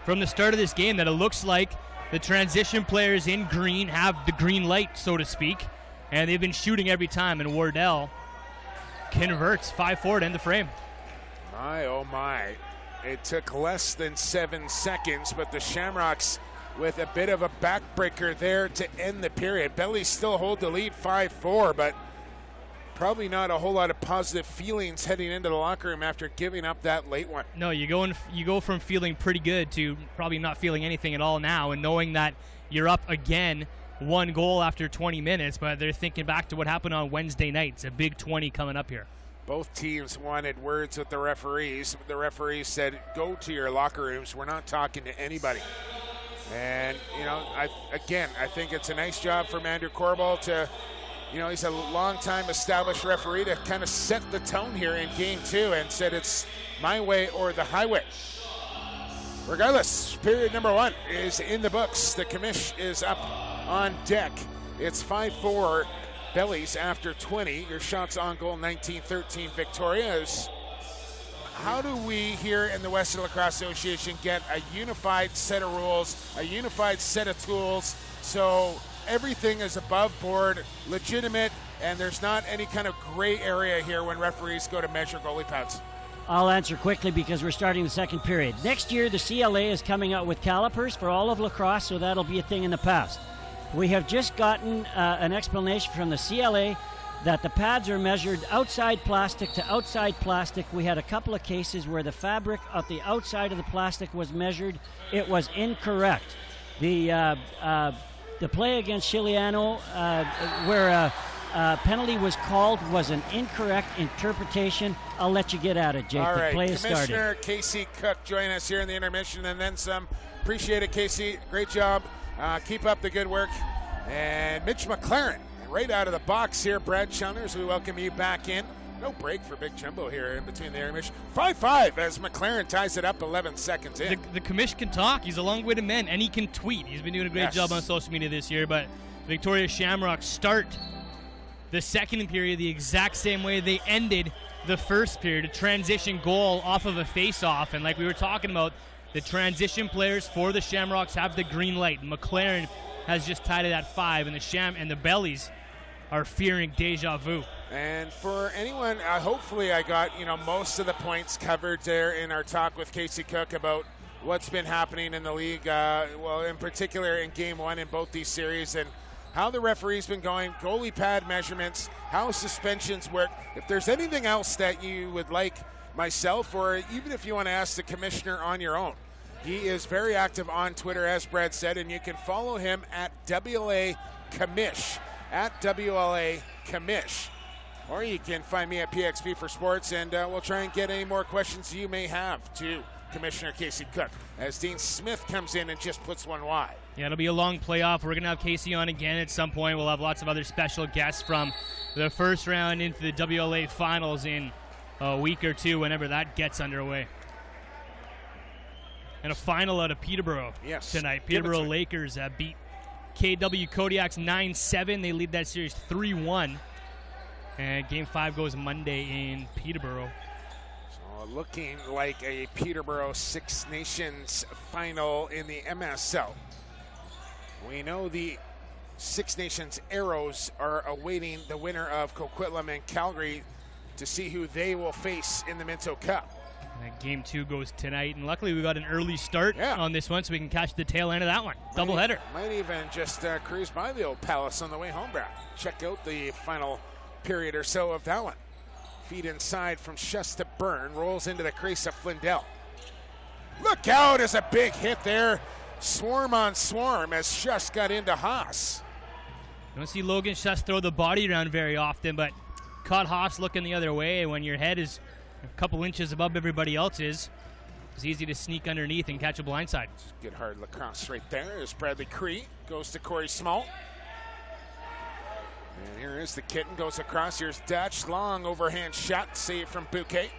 from the start of this game that it looks like the transition players in green have the green light, so to speak, and they've been shooting every time, and Wardell converts 5-4 to end the frame. My, oh my. It took less than 7 seconds, but the Shamrocks with a bit of a backbreaker there to end the period. Bellies still hold the lead 5-4, but probably not a whole lot of positive feelings heading into the locker room after giving up that late one. No, you go from feeling pretty good to probably not feeling anything at all now, and knowing that you're up again 1 goal after 20 minutes, but they're thinking back to what happened on Wednesday night. It's a big 20 coming up here. Both teams wanted words with the referees. The referees said, go to your locker rooms. We're not talking to anybody. And, I think it's a nice job for Andrew Corbell to, he's a long-time established referee to kind of set the tone here in Game 2 and said it's my way or the highway. Regardless, period number 1 is in the books. The commish is up on deck. It's 5-4 Bellies after 20. Your shots on goal, 19-13 Victorias. How do we here in the Western Lacrosse Association get a unified set of rules, a unified set of tools, so everything is above board, legitimate, and there's not any kind of gray area here when referees go to measure goalie pads? I'll answer quickly because we're starting the second period. Next year, the CLA is coming out with calipers for all of lacrosse, so that'll be a thing in the past. We have just gotten an explanation from the CLA that the pads are measured outside plastic to outside plastic. We had a couple of cases where the fabric of the outside of the plastic was measured. It was incorrect. The play against Chiliano, where a penalty was called, was an incorrect interpretation. I'll let you get at it, Jake. All right, the play is started. Commissioner Casey Cook joining us here in the intermission and then some. Appreciate it, Casey. Great job. Keep up the good work. And Mitch McLaren right out of the box here. Brad Chalmers, we welcome you back in. No break for Big Jumbo here in between the intermission. 5-5 as McLaren ties it up 11 seconds in. The commish can talk. He's a long-witted man, and he can tweet. He's been doing a great job on social media this year, but Victoria Shamrocks start the second period the exact same way they ended the first period, a transition goal off of a face-off. And like we were talking about, the transition players for the Shamrocks have the green light. McLaren has just tied it at 5, and the Bellies are fearing deja vu. And for anyone, hopefully I got most of the points covered there in our talk with Casey Cook about what's been happening in the league, in particular in Game 1 in both these series, and how the referee's been going, goalie pad measurements, how suspensions work. If there's anything else that you would like myself, or even if you want to ask the commissioner on your own, he is very active on Twitter, as Brad said, and you can follow him at WLA Commish, at WLA Commish. Or you can find me at PXP for Sports, and we'll try and get any more questions you may have to Commissioner Casey Cook as Dean Smith comes in and just puts one wide. Yeah, it'll be a long playoff. We're going to have Casey on again at some point. We'll have lots of other special guests from the first round into the WLA finals in a week or two, whenever that gets underway. And a final out of Peterborough tonight. Peterborough Lakers beat KW Kodiaks 9-7. They lead that series 3-1. And Game 5 goes Monday in Peterborough. So looking like a Peterborough Six Nations final in the MSL. We know the Six Nations Arrows are awaiting the winner of Coquitlam and Calgary to see who they will face in the Minto Cup. And Game 2 goes tonight, and luckily we got an early start on this one so we can catch the tail end of that one. Doubleheader. Might even just cruise by the old Palace on the way home, Brad. Check out the final period or so of that one. Feed inside from Shus to Byrne, rolls into the crease of Flindell. Look out as a big hit there. Swarm on swarm as Schuss got into Haas. You don't see Logan Schuss throw the body around very often, but caught Haas looking the other way. When your head is a couple inches above everybody else's, it's easy to sneak underneath and catch a blindside. Good hard lacrosse right there as Bradley Cree goes to Corey Small. And here is the kitten, goes across. Here's Dutch, long overhand shot, save from Bouquet.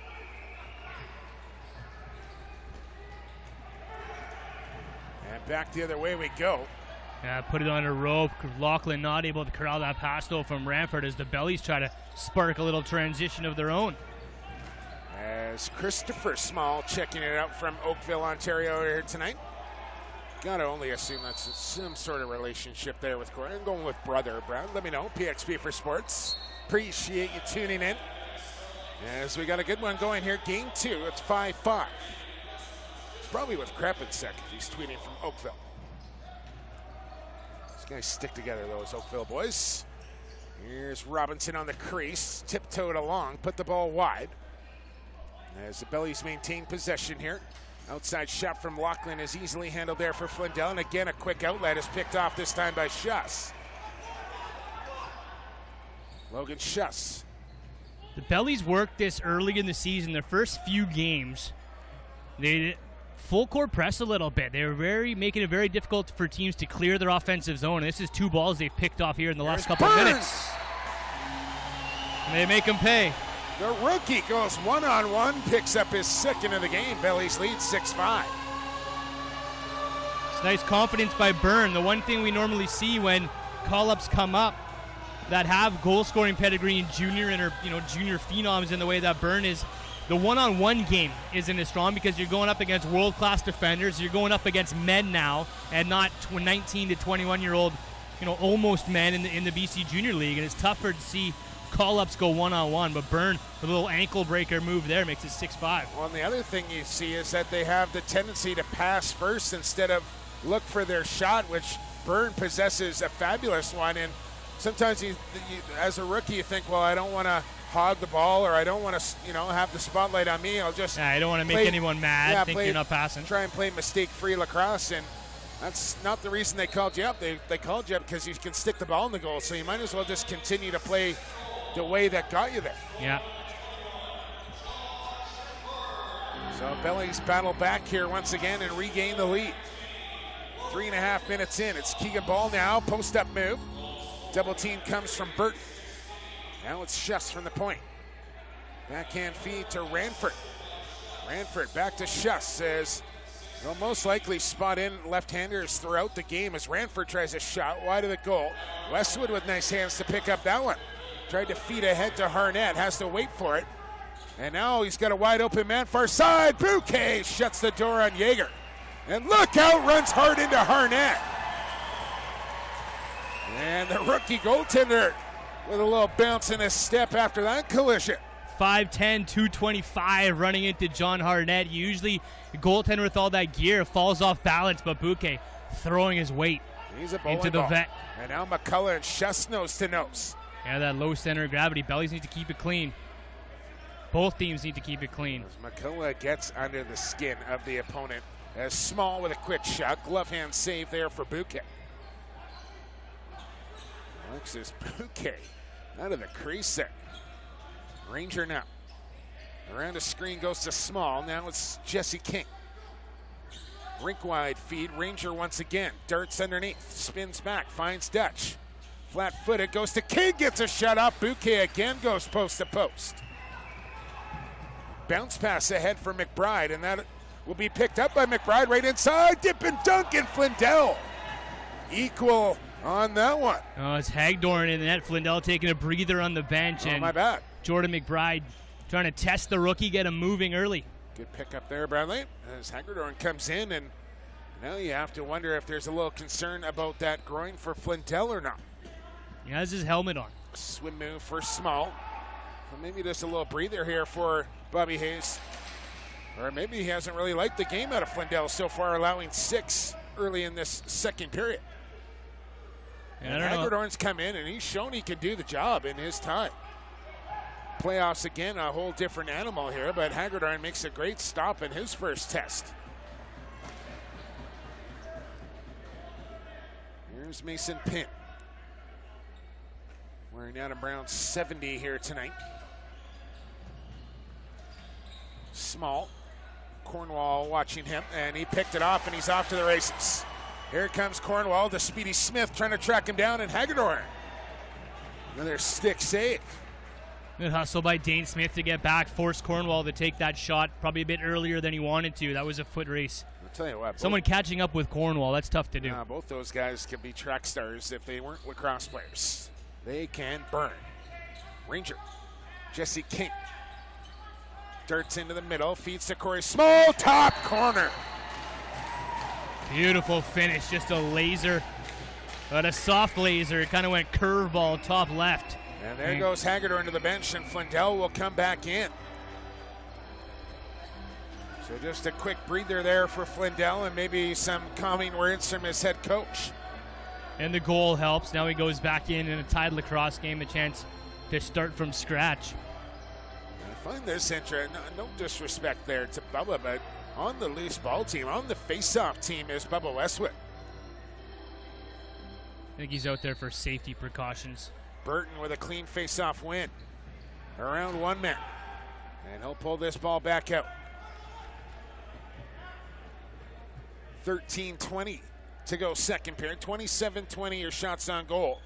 And back the other way we go. Put it on a rope. Lachlan not able to corral that pass though from Ranford as the Bellies try to spark a little transition of their own. As Christopher Small checking it out from Oakville, Ontario here tonight. Gotta only assume that's some sort of relationship there with Corey. I'm going with brother, Brad. Let me know. PXP for Sports. Appreciate you tuning in. As we got a good one going here. Game 2. It's 5-5. Probably with Krepinski if he's tweeting from Oakville. These guys stick together, those Oakville boys. Here's Robinson on the crease. Tiptoed along. Put the ball wide. As the Bellies maintain possession here. Outside shot from Lachlan is easily handled there for Flindell. And again, a quick outlet is picked off this time by Schuss. Logan Schuss. The Bellies worked this early in the season. Their first few games, they full court press a little bit. They were making it very difficult for teams to clear their offensive zone. And this is 2 balls they've picked off here in the last couple of minutes. And they make them pay. The rookie goes one-on-one, picks up his second of the game. Bellies lead 6-5. It's nice confidence by Byrne. The one thing we normally see when call-ups come up that have goal-scoring pedigree in junior and junior phenoms in the way that Byrne is, the one-on-one game isn't as strong because you're going up against world-class defenders. You're going up against men now and not 19 to 21-year-old, almost men in the BC Junior League, and it's tougher to see call-ups go one-on-one, but Byrne, with a little ankle breaker move there, makes it 6-5. Well, and the other thing you see is that they have the tendency to pass first instead of look for their shot, which Byrne possesses a fabulous one. And sometimes you as a rookie, you think, well, I don't want to hog the ball, or I don't want to, have the spotlight on me. I'll just I don't want to make anyone mad, you're not passing. Try and play mistake-free lacrosse, and that's not the reason they called you up. They called you up because you can stick the ball in the goal, so you might as well just continue to play the way that got you there. Yeah. So Bellies battle back here once again and regain the lead. 3.5 minutes in. It's Keegan Ball now. Post-up move. Double team comes from Burton. Now it's Schuss from the point. Backhand feed to Ranford. Ranford back to Schuss. Says they'll most likely spot in left-handers throughout the game as Ranford tries a shot wide of the goal. Westwood with nice hands to pick up that one. Tried to feed ahead to Harnett, has to wait for it. And now he's got a wide open man far side. Bouquet shuts the door on Yeager. And look out, runs hard into Harnett. And the rookie goaltender with a little bounce in his step after that collision. 5'10", 225 running into John Harnett. Usually the goaltender with all that gear falls off balance, but Bouquet throwing his weight into the vet. And now McCullough and Schuss nose to nose. Yeah, that low center of gravity. Bellies need to keep it clean. Both teams need to keep it clean. As McCullough gets under the skin of the opponent. As Small with a quick shot. Glove hand save there for Bouquet. Alexis Bouquet out of the crease there. Ranger now. Around the screen goes to Small. Now it's Jesse King. Rink wide feed. Ranger once again. Darts underneath. Spins back. Finds Dutch. Flat-footed, goes to King, gets a shot off. Bouquet again goes post to post. Bounce pass ahead for McBride, and that will be picked up by McBride right inside. Dip and dunk, and Flindell equal on that one. Oh, it's Hagdorn in the net. Flindell taking a breather on the bench. Oh, my bad. Jordan McBride trying to test the rookie, get him moving early. Good pickup there, Bradley. As Hagdorn comes in, and now you have to wonder if there's a little concern about that groin for Flindell or not. He has his helmet on. Swim move for Small. So maybe just a little breather here for Bobby Hayes. Or maybe he hasn't really liked the game out of Flindell so far, allowing 6 early in this second period. And Hagedorn's come in, and he's shown he can do the job in his time. Playoffs again, a whole different animal here, but Hagedorn makes a great stop in his first test. Here's Mason Pinn. Wearing out of Brown 70 here tonight. Small. Cornwall watching him, and he picked it off, and he's off to the races. Here comes Cornwall, the speedy Smith trying to track him down, and Hagedorn. Another stick save. Good hustle by Dane Smith to get back, forced Cornwall to take that shot probably a bit earlier than he wanted to. That was a foot race. I'll tell you what. Someone catching up with Cornwall, that's tough to do. Both those guys could be track stars if they weren't lacrosse players. They can burn. Ranger, Jesse King. Darts into the middle, feeds to Corey Small, top corner. Beautiful finish, just a laser, but a soft laser. It kind of went curveball top left. And there goes Hagedorn to the bench, and Flindell will come back in. So just a quick breather there for Flindell, and maybe some calming words from his head coach. And the goal helps. Now he goes back in a tied lacrosse game, a chance to start from scratch. I find this interesting. No disrespect there to Bubba, but on the loose ball team, on the face-off team is Bubba Westwood. I think he's out there for safety precautions. Burton with a clean face-off win. Around 1 man. And he'll pull this ball back out. 13-20 to go second period. 27-20 your shots on goal.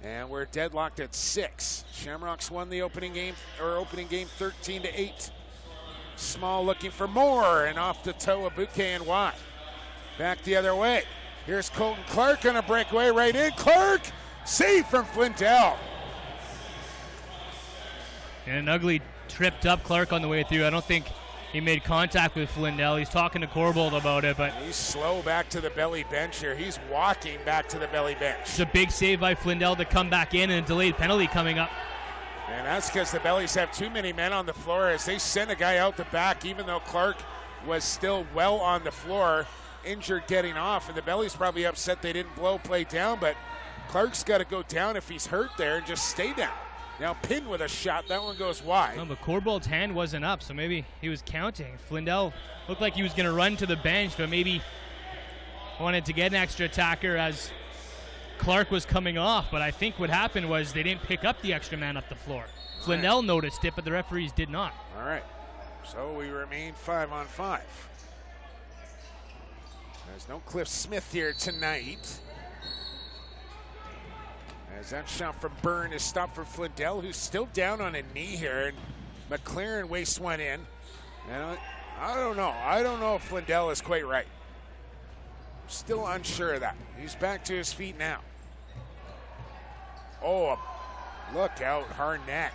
And we're deadlocked at 6. Shamrocks won the opening game 13-8. Small looking for more, and off the toe of Bouquet and Watt. Back the other way. Here's Colton Clark on a breakaway right in. Clark, save from Flindell. And an ugly tripped up Clark on the way through. I don't think he made contact with Flindell. He's talking to Corbold about it, but he's slow back to the belly bench here. He's walking back to the belly bench. It's a big save by Flindell to come back in, and a delayed penalty coming up. And that's because the Bellies have too many men on the floor as they send a guy out the back, even though Clark was still well on the floor, injured getting off. And the Bellies probably upset they didn't blow play down, but Clark's got to go down if he's hurt there and just stay down. Now Pinn with a shot. That one goes wide. No, but Corbold's hand wasn't up, so maybe he was counting. Flindell looked like he was going to run to the bench, but maybe wanted to get an extra attacker as Clark was coming off. But I think what happened was they didn't pick up the extra man up the floor. Flindell noticed it, but the referees did not. All right. So we remain 5-on-5. There's no Cliff Smith here tonight. As that shot from Byrne is stopped for Flindell, who's still down on a knee here, and McLaren wastes one in. And I don't know. I don't know if Flindell is quite right. Still unsure of that. He's back to his feet now. Oh, look out, Harnett.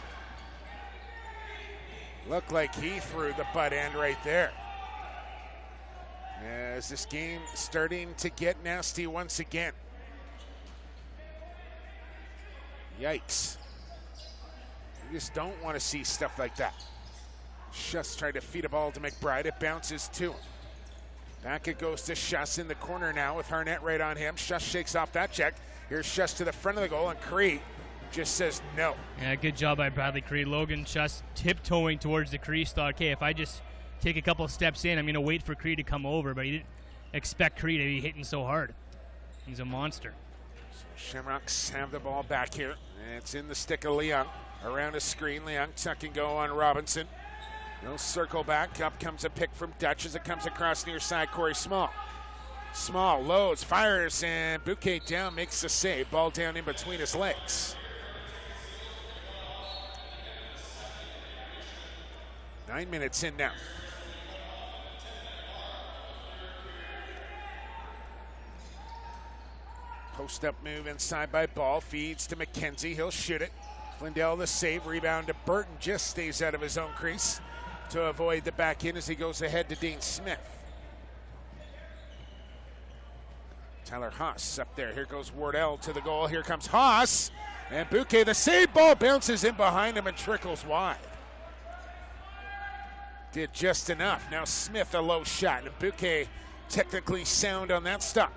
Looked like he threw the butt end right there. As this game starting to get nasty once again. Yikes. You just don't want to see stuff like that. Schuss tried to feed a ball to McBride. It bounces to him. Back it goes to Schuss in the corner now with Harnett right on him. Schuss shakes off that check. Here's Schuss to the front of the goal, and Cree just says no. Yeah, good job by Bradley Cree. Logan Schuss tiptoeing towards the crease. Thought, okay, if I just take a couple steps in, I'm going to wait for Cree to come over, but he didn't expect Cree to be hitting so hard. He's a monster. Shamrocks have the ball back here. And it's in the stick of Leung. Around a screen, Leung tuck and go on Robinson. No circle back. Up comes a pick from Dutch as it comes across near side. Corey Small. Small loads, fires, and Bouquet down, makes the save. Ball down in between his legs. 9 minutes in now. Post-up move inside by Ball. Feeds to McKenzie. He'll shoot it. Flindell the save. Rebound to Burton. Just stays out of his own crease to avoid the back in as he goes ahead to Dean Smith. Tyler Haas up there. Here goes Wardell to the goal. Here comes Haas. And Bouquet, the save. Ball bounces in behind him and trickles wide. Did just enough. Now Smith a low shot. And Bouquet technically sound on that stop.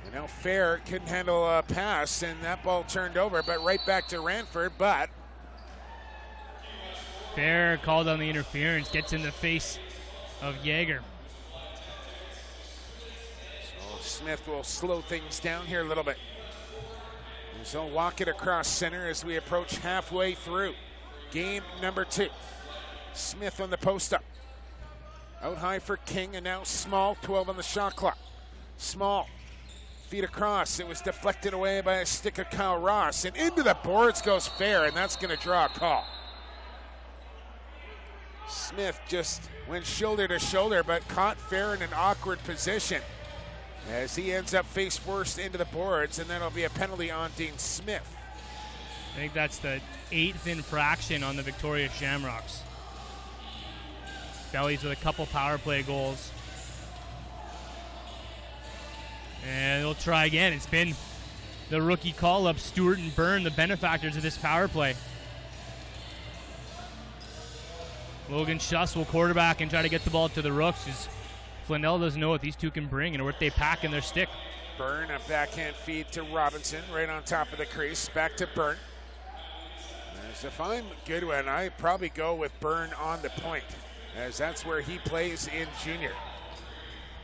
And now Fair couldn't handle a pass, and that ball turned over, but right back to Ranford. But Fair called on the interference, gets in the face of Yeager. So Smith will slow things down here a little bit. So he'll walk it across center as we approach halfway through game number 2. Smith on the post up. Out high for King, and now Small, 12 on the shot clock. Small, feet across. It was deflected away by a stick of Kyle Ross, and into the boards goes Fair, and that's going to draw a call. Smith just went shoulder to shoulder, but caught Fair in an awkward position as he ends up face first into the boards, and that'll be a penalty on Dean Smith. I think that's the 8th infraction on the Victoria Shamrocks. Bellies with a couple power play goals. And they'll try again. It's been the rookie call-up, Stewart and Byrne, the benefactors of this power play. Logan Schuss will quarterback and try to get the ball to the Rooks, because Flindell doesn't know what these two can bring and what they pack in their stick. Byrne, a backhand feed to Robinson, right on top of the crease. Back to Byrne. As if I'm good one, I'd probably go with Byrne on the point, as that's where he plays in junior.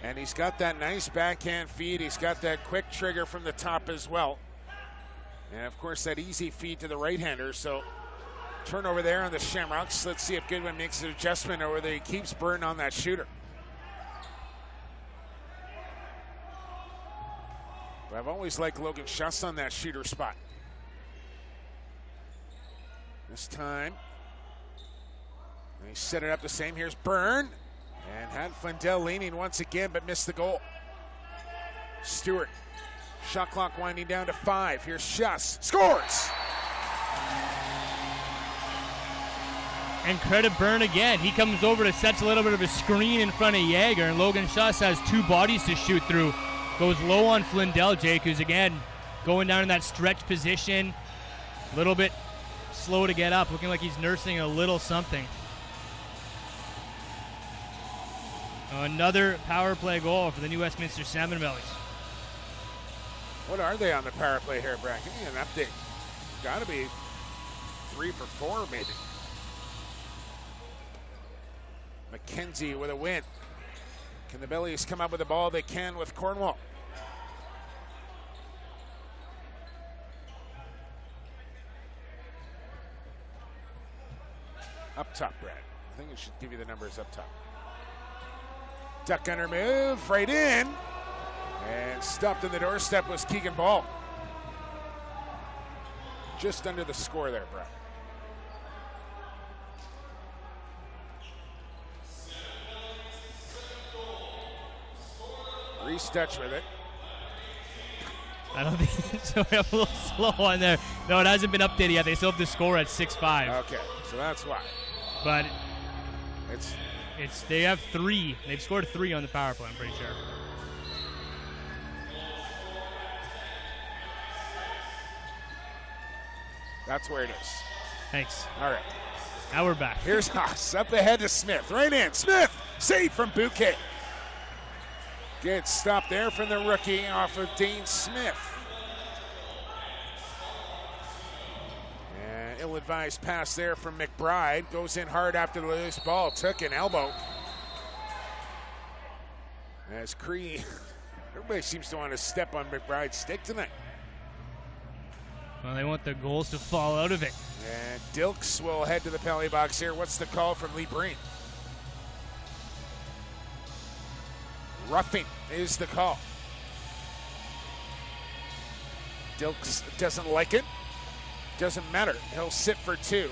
And he's got that nice backhand feed. He's got that quick trigger from the top as well. And of course, that easy feed to the right-hander. So turnover there on the Shamrocks. Let's see if Goodwin makes an adjustment or whether he keeps Byrne on that shooter. But I've always liked Logan Schuss on that shooter spot. This time, they set it up the same. Here's Byrne. And had Flindell leaning once again, but missed the goal. Stewart. Shot clock winding down to 5. Here's Schuss. Scores! And credit Byrne again. He comes over to set a little bit of a screen in front of Jaeger, and Logan Schuss has 2 bodies to shoot through. Goes low on Flindell, Jake, who's again going down in that stretch position. A little bit slow to get up, looking like he's nursing a little something. Another power play goal for the new Westminster Salmonbellies. What are they on the power play here, Brad? Give me an update. Got to be 3 for 4, maybe. McKenzie with a win. Can the Bellies come up with the ball? They can with Cornwall. Up top, Brad. I think it should give you the numbers up top. Duck under move, right in. And stopped in the doorstep was Keegan Ball. Just under the score there, Brad. Reese Dutch with it. I don't think so. We're a little slow on there. No, it hasn't been updated yet. They still have the score at 6-5. Okay, so that's why. But it's they have 3. They've scored 3 on the power play, I'm pretty sure. That's where it is. Thanks. All right. Now we're back. Here's Haas up ahead to Smith. Right in. Smith. Save from Bouquet. Good stop there from the rookie off of Dean Smith. And ill-advised pass there from McBride. Goes in hard after the loose ball. Took an elbow. As Cree, everybody seems to want to step on McBride's stick tonight. Well, they want the goals to fall out of it. And Dilks will head to the penalty box here. What's the call from Lee Breen? Roughing is the call. Dilks doesn't like it. Doesn't matter. He'll sit for 2.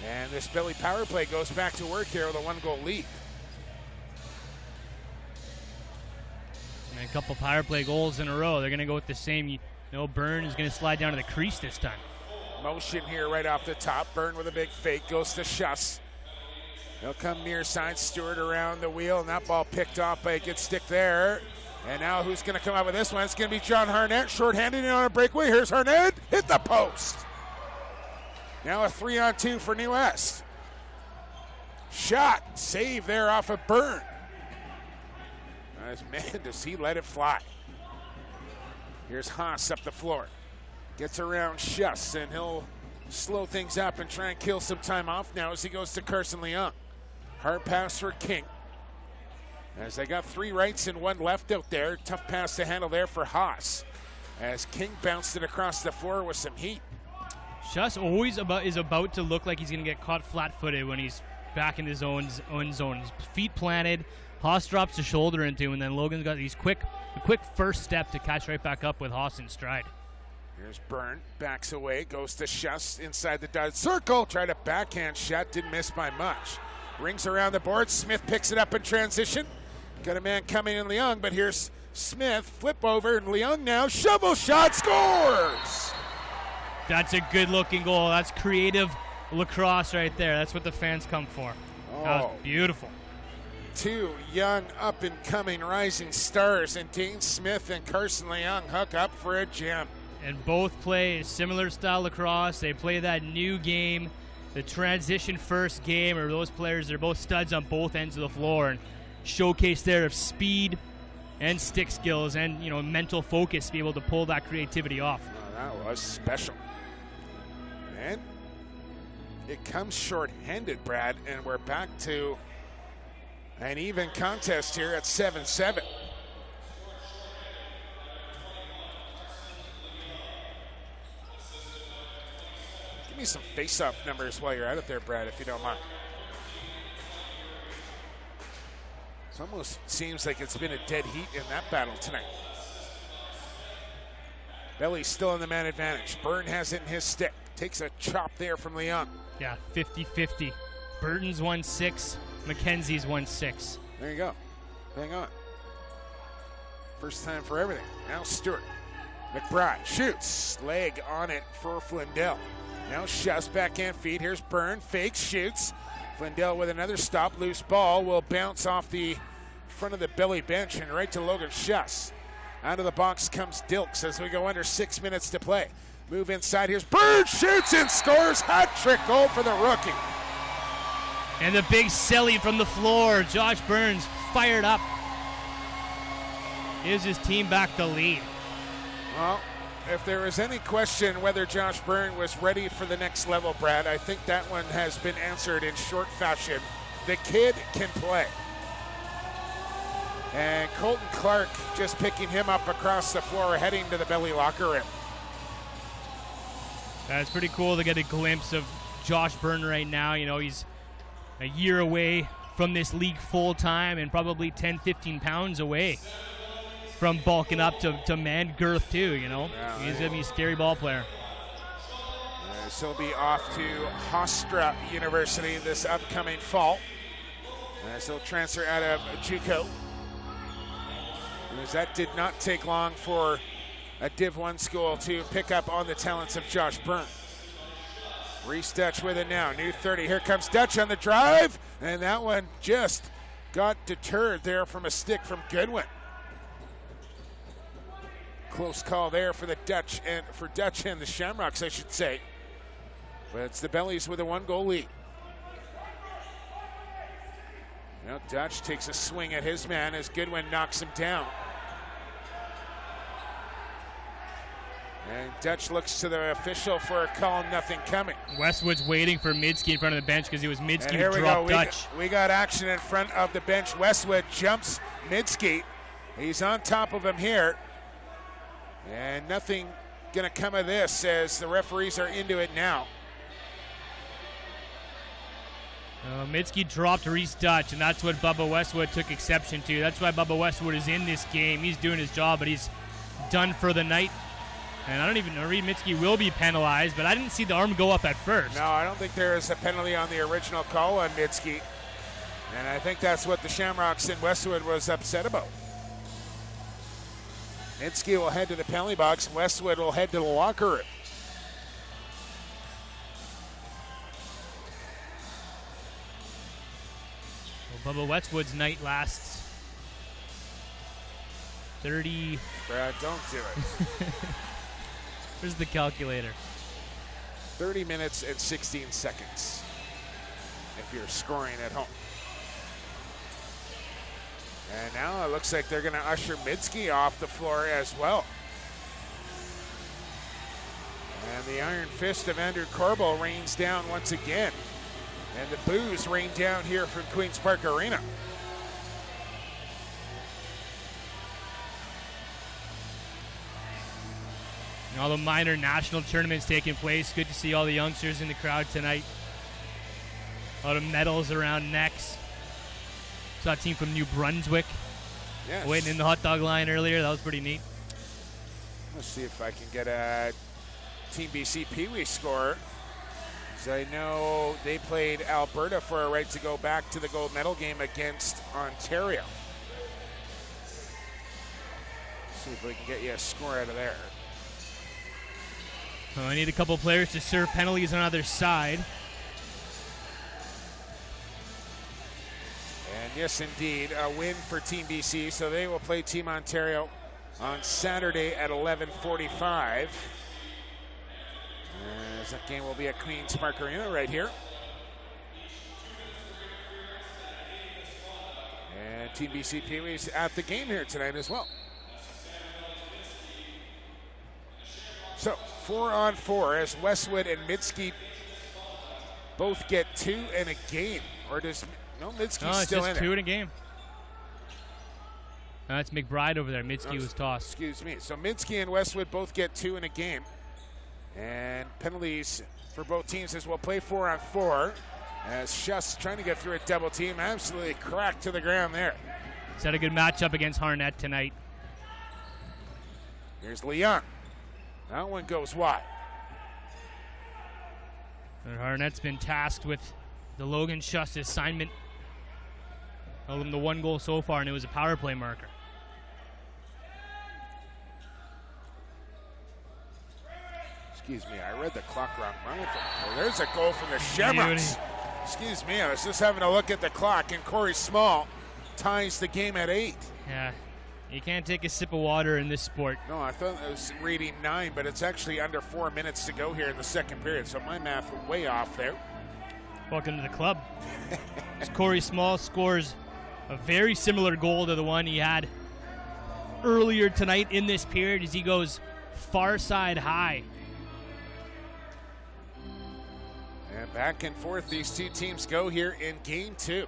And this Belly power play goes back to work here with a 1-goal lead. And a couple power play goals in a row. They're going to go with the same. Byrne is going to slide down to the crease this time. Motion here right off the top. Byrne with a big fake. Goes to Schuss. He'll come near side. Stewart around the wheel, and that ball picked off by a good stick there. And now who's going to come out with this one? It's going to be John Harnett. Short-handed on a breakaway. Here's Harnett. Hit the post. Now a 3-on-2 for New West. Shot. Save there off of Byrne. Man, does he let it fly. Here's Haas up the floor. Gets around Schuss, and he'll slow things up and try and kill some time off now as he goes to Carson Leung. Hard pass for King. As they got 3 rights and 1 left out there. Tough pass to handle there for Haas. As King bounced it across the floor with some heat. Shuss always is about to look like he's going to get caught flat-footed when he's back in his own zone. His feet planted. Haas drops the shoulder into him, and then Logan's got a quick first step to catch right back up with Haas in stride. Here's Byrne, backs away, goes to Schuss inside the dotted circle. Tried a backhand shot, didn't miss by much. Rings around the board, Smith picks it up in transition. Got a man coming in, Leung, but here's Smith, flip over, and Leung now, shovel shot, scores! That's a good-looking goal. That's creative lacrosse right there. That's what the fans come for. That was beautiful. 2 young up-and-coming rising stars, and Dane Smith and Carson Leung hook up for a gem. And both play similar style lacrosse. They play that new game, the transition first game, or those players, they're both studs on both ends of the floor, and showcase there of speed and stick skills and, mental focus to be able to pull that creativity off. That was special. And it comes short-handed, Brad, and we're back to an even contest here at 7-7. Give me some face-off numbers while you're at it there, Brad, if you don't mind. It almost seems like it's been a dead heat in that battle tonight. Belly's still in the man advantage. Byrne has it in his stick. Takes a chop there from Leung. Yeah, 50-50. Burton's 1-6. McKenzie's 1-6. There you go. Hang on. First time for everything. Now Stewart. McBride shoots. Leg on it for Flindell. Now Schuss backhand feed. Here's Byrne. Fakes, shoots. Flindell with another stop. Loose ball will bounce off the front of the Belly bench and right to Logan Schuss. Out of the box comes Dilks as we go under 6 minutes to play. Move inside. Here's Byrne. Shoots and scores. Hat-trick goal for the rookie. And the big silly from the floor. Josh Burns fired up. Gives his team back the lead. Well, if there was any question whether Josh Byrne was ready for the next level, Brad, I think that one has been answered in short fashion. The kid can play. And Colton Clark just picking him up across the floor, heading to the Belly locker room. It's pretty cool to get a glimpse of Josh Byrne right now. He's a year away from this league full time and probably 10, 15 pounds away from bulking up to man girth too, Yeah, he's going to be a scary ball player. So he'll be off to Hofstra University this upcoming fall. So he'll transfer out of JUCO. Because that did not take long for a Div 1 school to pick up on the talents of Josh Byrne. Reese Dutch with it now. New 30. Here comes Dutch on the drive. And that one just got deterred there from a stick from Goodwin. Close call there for the Dutch and the Shamrocks, I should say. But it's the Bellies with a 1-goal lead. Now Dutch takes a swing at his man as Goodwin knocks him down. And Dutch looks to the official for a call, nothing coming. Westwood's waiting for Midski in front of the bench because it was Midski who dropped Dutch. We got action in front of the bench. Westwood jumps Midski. He's on top of him here. And nothing going to come of this as the referees are into it now. Midski dropped Reese Dutch, and that's what Bubba Westwood took exception to. That's why Bubba Westwood is in this game. He's doing his job, but he's done for the night. And I don't even know, Reed Mitski will be penalized, but I didn't see the arm go up at first. No, I don't think there is a penalty on the original call on Mitski. And I think that's what the Shamrocks in Westwood was upset about. Mitski will head to the penalty box, and Westwood will head to the locker room. Well, Bubba Westwood's night lasts 30. Brad, don't do it. Where's the calculator? 30 minutes and 16 seconds if you're scoring at home. And now it looks like they're going to usher Midski off the floor as well. And the iron fist of Andrew Corbel rains down once again. And the boos rain down here from Queen's Park Arena. All the minor national tournaments taking place. Good to see all the youngsters in the crowd tonight. A lot of medals around necks. Saw a team from New Brunswick waiting in the hot dog line earlier. That was pretty neat. Let's see if I can get a Team BC Pee Wee score. So I know they played Alberta for a right to go back to the gold medal game against Ontario. See if we can get you a score out of there. I need a couple players to serve penalties on either side. And yes, indeed, a win for Team BC. So they will play Team Ontario on Saturday at 11:45. As that game will be at Queen's Park Arena right here. And Team BC Pee Wee's at the game here tonight as well. So 4-on-4 as Westwood and Midski both get 2 in a game. Or does Midski's still in it? It's just 2 in a game. That's McBride over there. Midski was tossed. Excuse me. So Midski and Westwood both get 2 in a game. And penalties for both teams as we'll play 4-on-4. As Schuss trying to get through a double team. Absolutely cracked to the ground there. He's had a good matchup against Harnett tonight. Here's Leon. That one goes wide. And Harnett's been tasked with the Logan Schuss assignment. Held him to 1 goal so far, and it was a power play marker. Excuse me, I read the clock wrong. Well, there's a goal from the Shamrocks. Excuse me, I was just having a look at the clock, and Corey Small ties the game at 8. Yeah, you can't take a sip of water in this sport. No, I thought it was reading 9, but it's actually under 4 minutes to go here in the second period, so my math was way off there. Welcome to the club. Corey Small scores a very similar goal to the one he had earlier tonight in this period as he goes far side high. And back and forth these two teams go here in game 2.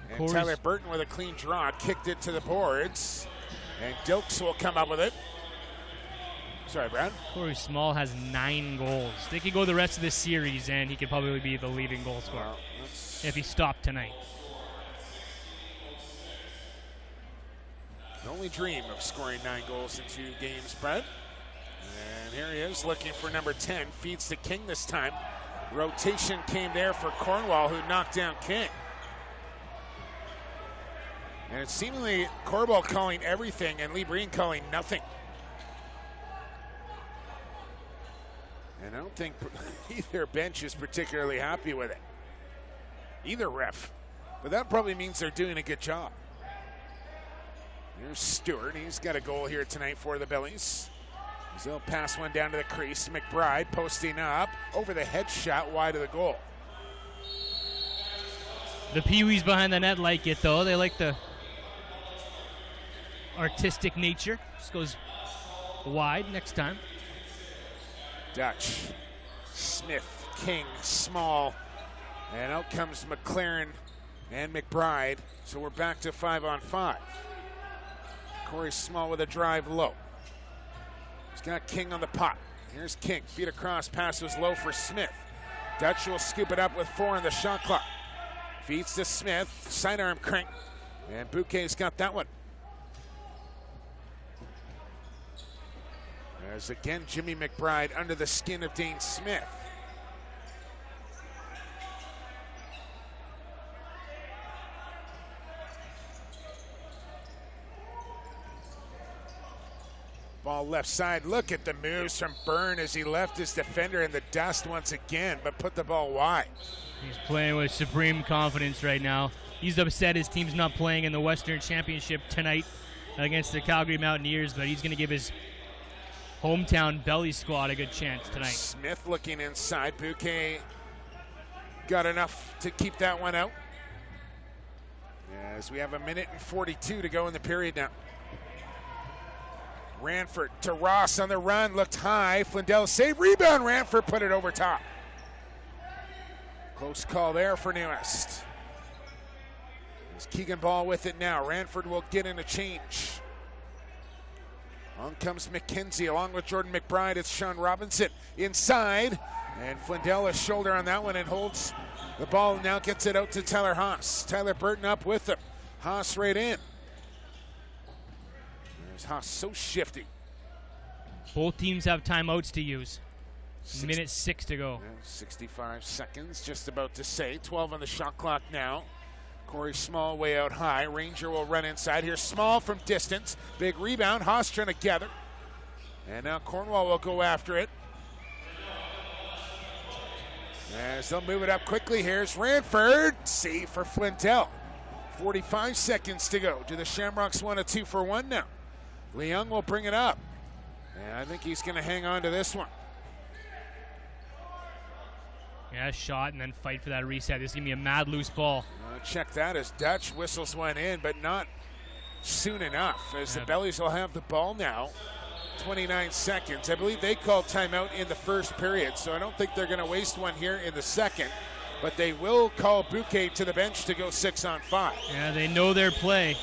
And Corey's Tyler Burton with a clean draw, kicked it to the boards. And Dilks will come up with it. Sorry, Brad. Corey Small has 9 goals. They could go the rest of this series, and he could probably be the leading goal scorer if he stopped tonight. Only dream of scoring 9 goals in 2 games, Brad. And here he is looking for number 10. Feeds to King this time. Rotation came there for Cornwall, who knocked down King. And it's seemingly Cornwall calling everything and Lee Breen calling nothing. And I don't think either bench is particularly happy with it. Either ref. But that probably means they're doing a good job. Here's Stewart. He's got a goal here tonight for the Bellies. He'll pass one down to the crease. McBride posting up. Over the head shot wide of the goal. The Pee-wees behind the net like it, though. They like the artistic nature. Just goes wide next time. Dutch, Smith, King, Small, and out comes McLaren and McBride. So we're back to 5-on-5. Corey Small with a drive low. He's got King on the pop. Here's King, feet across, pass was low for Smith. Dutch will scoop it up with 4 on the shot clock. Feeds to Smith, sidearm crank, and Bouquet's got that one. As again, Jimmy McBride under the skin of Dane Smith. Ball left side. Look at the moves from Byrne as he left his defender in the dust once again, but put the ball wide. He's playing with supreme confidence right now. He's upset his team's not playing in the Western Championship tonight against the Calgary Mountaineers, but he's going to give his hometown Belly squad a good chance tonight. Smith looking inside. Bouquet got enough to keep that one out. As we have 1:42 to go in the period now. Ranford to Ross on the run, looked high. Flindell save, rebound. Ranford put it over top. Close call there for Newest. There's Keegan Ball with it now. Ranford will get in a change. On comes McKenzie along with Jordan McBride. It's Sean Robinson inside. And Flindell a shoulder on that one and holds the ball. Now gets it out to Tyler Haas. Tyler Burton up with him. Haas right in. There's Haas, so shifty. Both teams have timeouts to use. Minute 6 to go. 65 seconds, just about to say. 12 on the shot clock now. Corey Small way out high. Ranger will run inside. Here's Small from distance. Big rebound. Haas trying to gather. And now Cornwall will go after it. As they'll move it up quickly. Here's Ranford. Save for Flindell. 45 seconds to go. Do the Shamrocks want a 2-for-1 now? Leung will bring it up. And I think he's going to hang on to this one. Yeah, shot and then fight for that reset. This is going to be a mad loose ball. Check that as Dutch whistles one in, but not soon enough, as the Bellies will have the ball now. 29 seconds. I believe they called timeout in the first period, so I don't think they're going to waste one here in the second. But they will call Bouquet to the bench to go 6-on-5. Yeah, they know their play.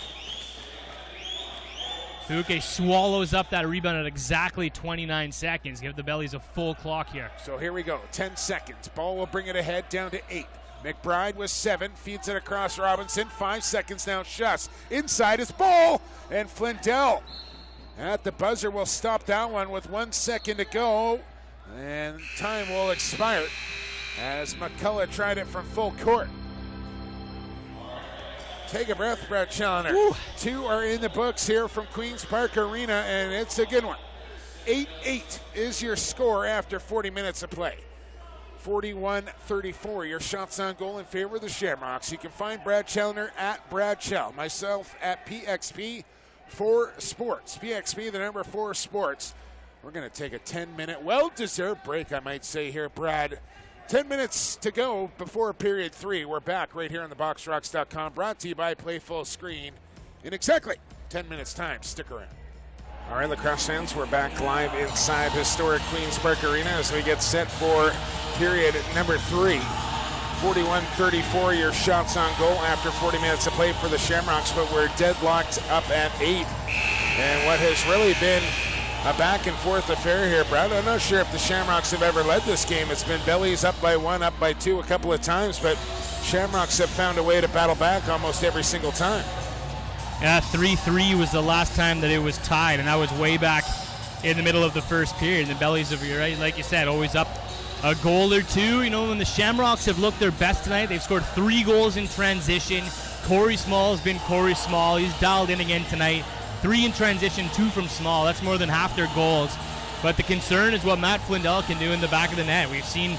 Bouquet swallows up that rebound at exactly 29 seconds. Give the Bellies a full clock here. So here we go, 10 seconds. Ball will bring it ahead down to 8. McBride with 7, feeds it across Robinson. 5 seconds now, Schuss. Inside is Ball, and Flindell at the buzzer will stop that one with 1 second to go. And time will expire as McCullough tried it from full court. Take a breath, Brad Challoner. Woo. 2 are in the books here from Queen's Park Arena, and it's a good one. 8-8 is your score after 40 minutes of play. 41-34, your shots on goal in favor of the Shamrocks. You can find Brad Challoner at Brad Chell, myself at PXP4 Sports. PXP, the number 4 Sports. We're going to take a 10-minute, well-deserved break, I might say here, Brad. 10 minutes to go before period 3. We're back right here on theboxrocks.com, brought to you by Play Full Screen in exactly 10 minutes' time. Stick around. All right, lacrosse fans, we're back live inside historic Queen's Park Arena as we get set for period number 3. 41-34, your shots on goal after 40 minutes of play for the Shamrocks, but we're deadlocked up at 8. And what has really been a back and forth affair here, Brad. I'm not sure if the Shamrocks have ever led this game. It's been Bellies up by 1, up by 2 a couple of times, but Shamrocks have found a way to battle back almost every single time. Yeah, 3-3 was the last time that it was tied, and that was way back in the middle of the first period. And the Bellies of right, like you said, always up a goal or two. You know, when the Shamrocks have looked their best tonight, they've scored 3 goals in transition. Corey Small has been Corey Small. He's dialed in again tonight. 3 in transition, 2 from Small. That's more than half their goals. But the concern is what Matt Flindell can do in the back of the net. We've seen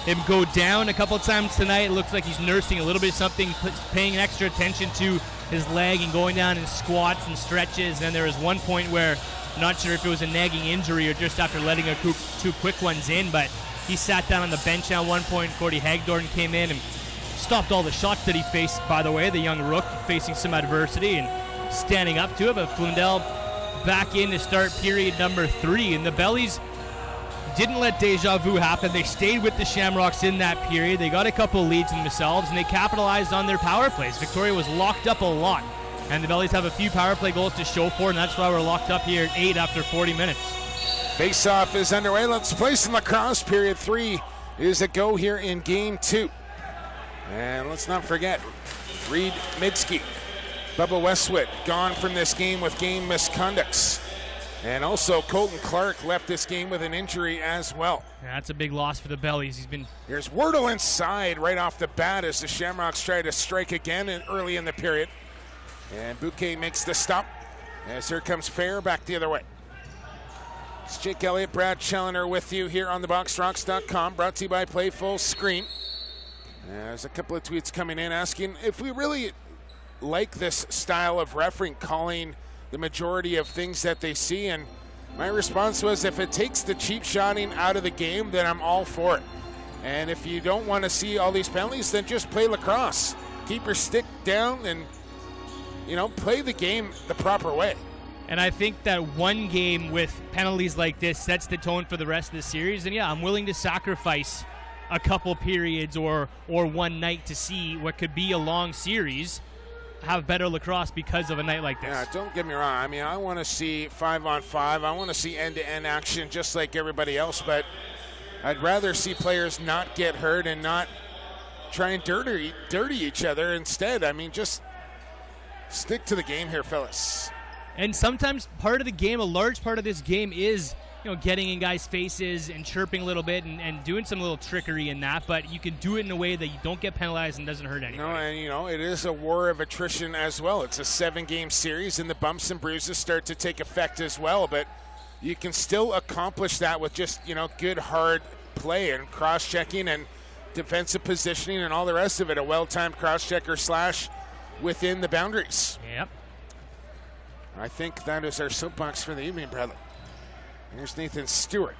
him go down a couple times tonight. It looks like he's nursing a little bit of something, paying extra attention to his leg and going down in squats and stretches. And there was one point where, I'm not sure if it was a nagging injury or just after letting 2 quick ones in, but he sat down on the bench at one point. Cordy Hagdorn came in and stopped all the shots that he faced, by the way, the young rook facing some adversity and standing up to it. But Flindell back in to start period number 3, and the Bellies didn't let deja vu happen. They stayed with the Shamrocks in that period. They got a couple leads in themselves, and they capitalized on their power plays. Victoria was locked up a lot, and the Bellies have a few power play goals to show for, and that's why we're locked up here at 8 after 40 minutes. Face-off is underway. Let's play some lacrosse. Period 3 is a go here in game 2. And let's not forget, Reed Midsky, Bubba Westwood gone from this game with game misconducts. And also Colton Clark left this game with an injury as well. Yeah, that's a big loss for the Bellies. Here's Wordle inside right off the bat as the Shamrocks try to strike again early in the period. And Bouquet makes the stop as here comes Fair back the other way. It's Jake Elliott, Brad Challoner with you here on theboxrocks.com, brought to you by Play Full Screen. There's a couple of tweets coming in asking if we really like this style of refereeing, calling the majority of things that they see, and my response was, if it takes the cheap shotting out of the game, then I'm all for it. And if you don't want to see all these penalties, then just play lacrosse. Keep your stick down and, play the game the proper way. And I think that one game with penalties like this sets the tone for the rest of the series. And yeah, I'm willing to sacrifice a couple periods or one night to see what could be a long series. have better lacrosse because of a night like this. Yeah, don't get me wrong. I mean, I want to see 5-on-5. I want to see end-to-end action just like everybody else, but I'd rather see players not get hurt and not try and dirty each other instead. I mean, just stick to the game here, fellas. And sometimes part of the game, a large part of this game is, getting in guys' faces and chirping a little bit and doing some little trickery in that, but you can do it in a way that you don't get penalized and doesn't hurt anybody. No, and it is a war of attrition as well. It's a 7-game series, and the bumps and bruises start to take effect as well, but you can still accomplish that with just, good, hard play and cross-checking and defensive positioning and all the rest of it. A well-timed cross-check or slash within the boundaries. Yep. I think that is our soapbox for the evening, Bradley. Here's Nathan Stewart.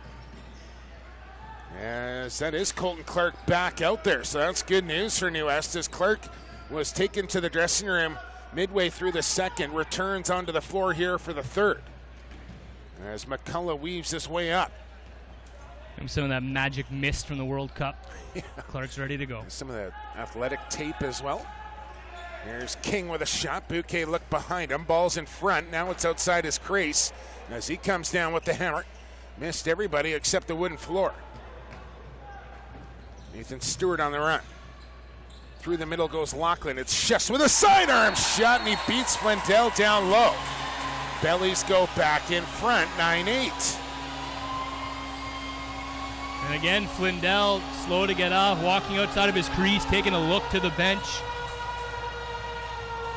As that is Colton Clark back out there, so that's good news for New West, as Clark was taken to the dressing room midway through the second, returns onto the floor here for the third. As McCullough weaves his way up. And some of that magic mist from the World Cup. Yeah. Clark's ready to go. Some of the athletic tape as well. Here's King with a shot. Bouquet looked behind him. Ball's in front. Now it's outside his crease as he comes down with the hammer. Missed everybody except the wooden floor. Nathan Stewart on the run. Through the middle goes Lachlan. It's just with a sidearm shot, and he beats Flindell down low. Bellies go back in front, 9-8. And again, Flindell slow to get off, walking outside of his crease, taking a look to the bench.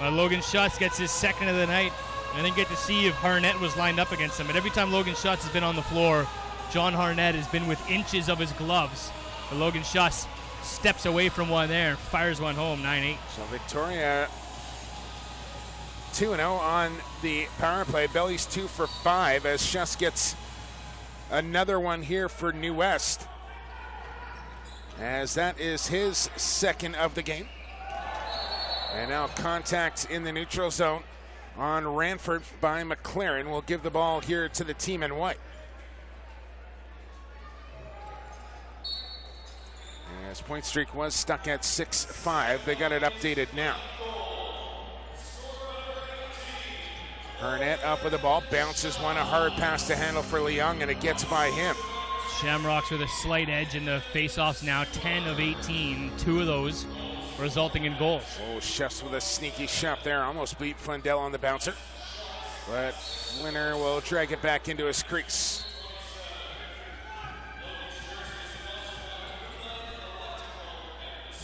Logan Schutz gets his second of the night. I didn't get to see if Harnett was lined up against him, but every time Logan Schutz has been on the floor, John Harnett has been with inches of his gloves. But Logan Schutz steps away from one there and fires one home, 9-8. So Victoria 2-0 on the power play. Bellies 2 for 5 as Schutz gets another one here for New West, as that is his second of the game. And now contact in the neutral zone on Ranford by McLaren. Will give the ball here to the team in white. As point streak was stuck at 6-5, they got it updated now. Harnett up with the ball, bounces one, a hard pass to handle for Leung, and it gets by him. Shamrocks with a slight edge in the face-offs now, 10 of 18, 2 of those resulting in goals. Oh, Chefs with a sneaky shot there, almost beat Flindell on the bouncer. But Winner will drag it back into his crease.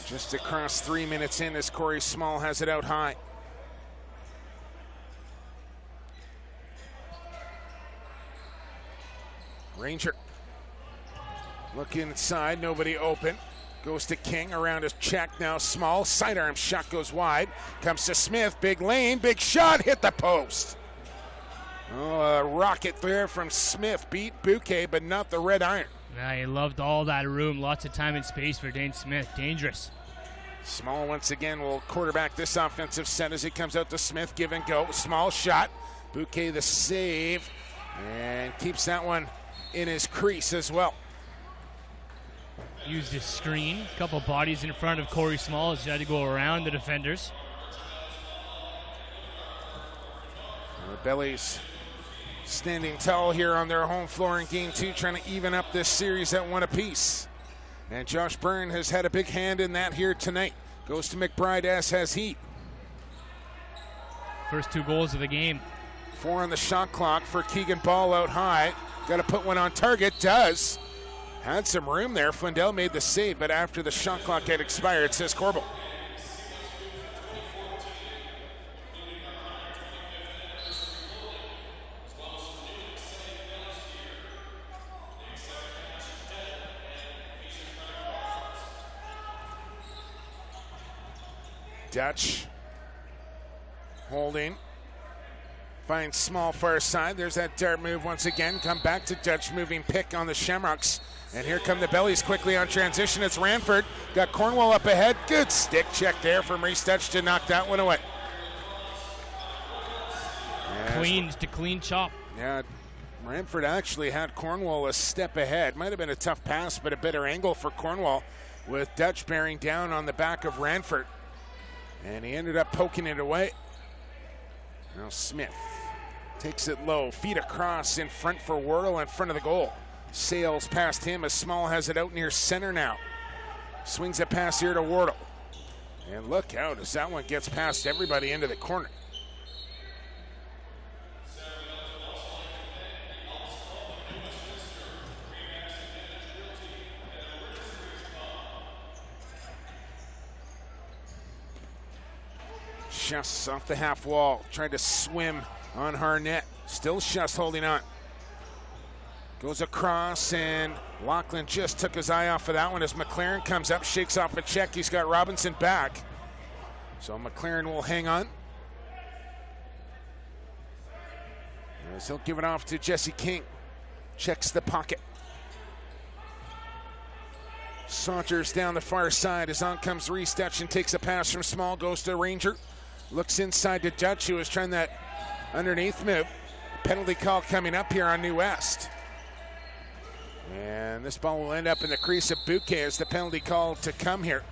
Just across 3 minutes in as Corey Small has it out high. Ranger looking inside, nobody open. Goes to King, around his check, now Small. Sidearm shot goes wide. Comes to Smith, big lane, big shot, hit the post. Oh, a rocket there from Smith. Beat Bouquet, but not the red iron. Yeah, he loved all that room. Lots of time and space for Dane Smith. Dangerous. Small once again will quarterback this offensive set as he comes out to Smith. Give and go. Small shot. Bouquet the save. And keeps that one in his crease as well. Used his screen. A couple bodies in front of Corey Small as he had to go around the defenders. The Bellies standing tall here on their home floor in game 2, trying to even up this series at 1 apiece. And Josh Byrne has had a big hand in that here tonight. Goes to McBride, as has he. First 2 goals of the game. 4 on the shot clock for Keegan Ball out high. Got to put one on target. Does. Had some room there. Flindell made the save, but after the shot clock had expired, says Corbel. Dutch holding. Finds Small far side. There's that dart move once again. Come back to Dutch, moving pick on the Shamrocks. And here come the Bellies quickly on transition. It's Ranford. Got Cornwall up ahead. Good stick check there from Reese Dutch to knock that one away. Clean chop. Yeah, Ranford actually had Cornwall a step ahead. Might have been a tough pass, but a better angle for Cornwall with Dutch bearing down on the back of Ranford. And he ended up poking it away. Now Smith takes it low, feet across in front for Wardle in front of the goal. Sails past him as Small has it out near center now. Swings it past here to Wardle. And look out as that one gets past everybody into the corner. Schuss off the half wall, trying to swim on Harnett. Still Schuss holding on. Goes across, and Lachlan just took his eye off of that one as McLaren comes up, shakes off a check. He's got Robinson back. So McLaren will hang on. As he'll give it off to Jesse King. Checks the pocket. Saunters down the far side as on comes Reese Dutch and takes a pass from Small, goes to Ranger. Looks inside to Dutch, who was trying that underneath move. Penalty call coming up here on New West. And this ball will end up in the crease of Bouquet as the penalty call to come here.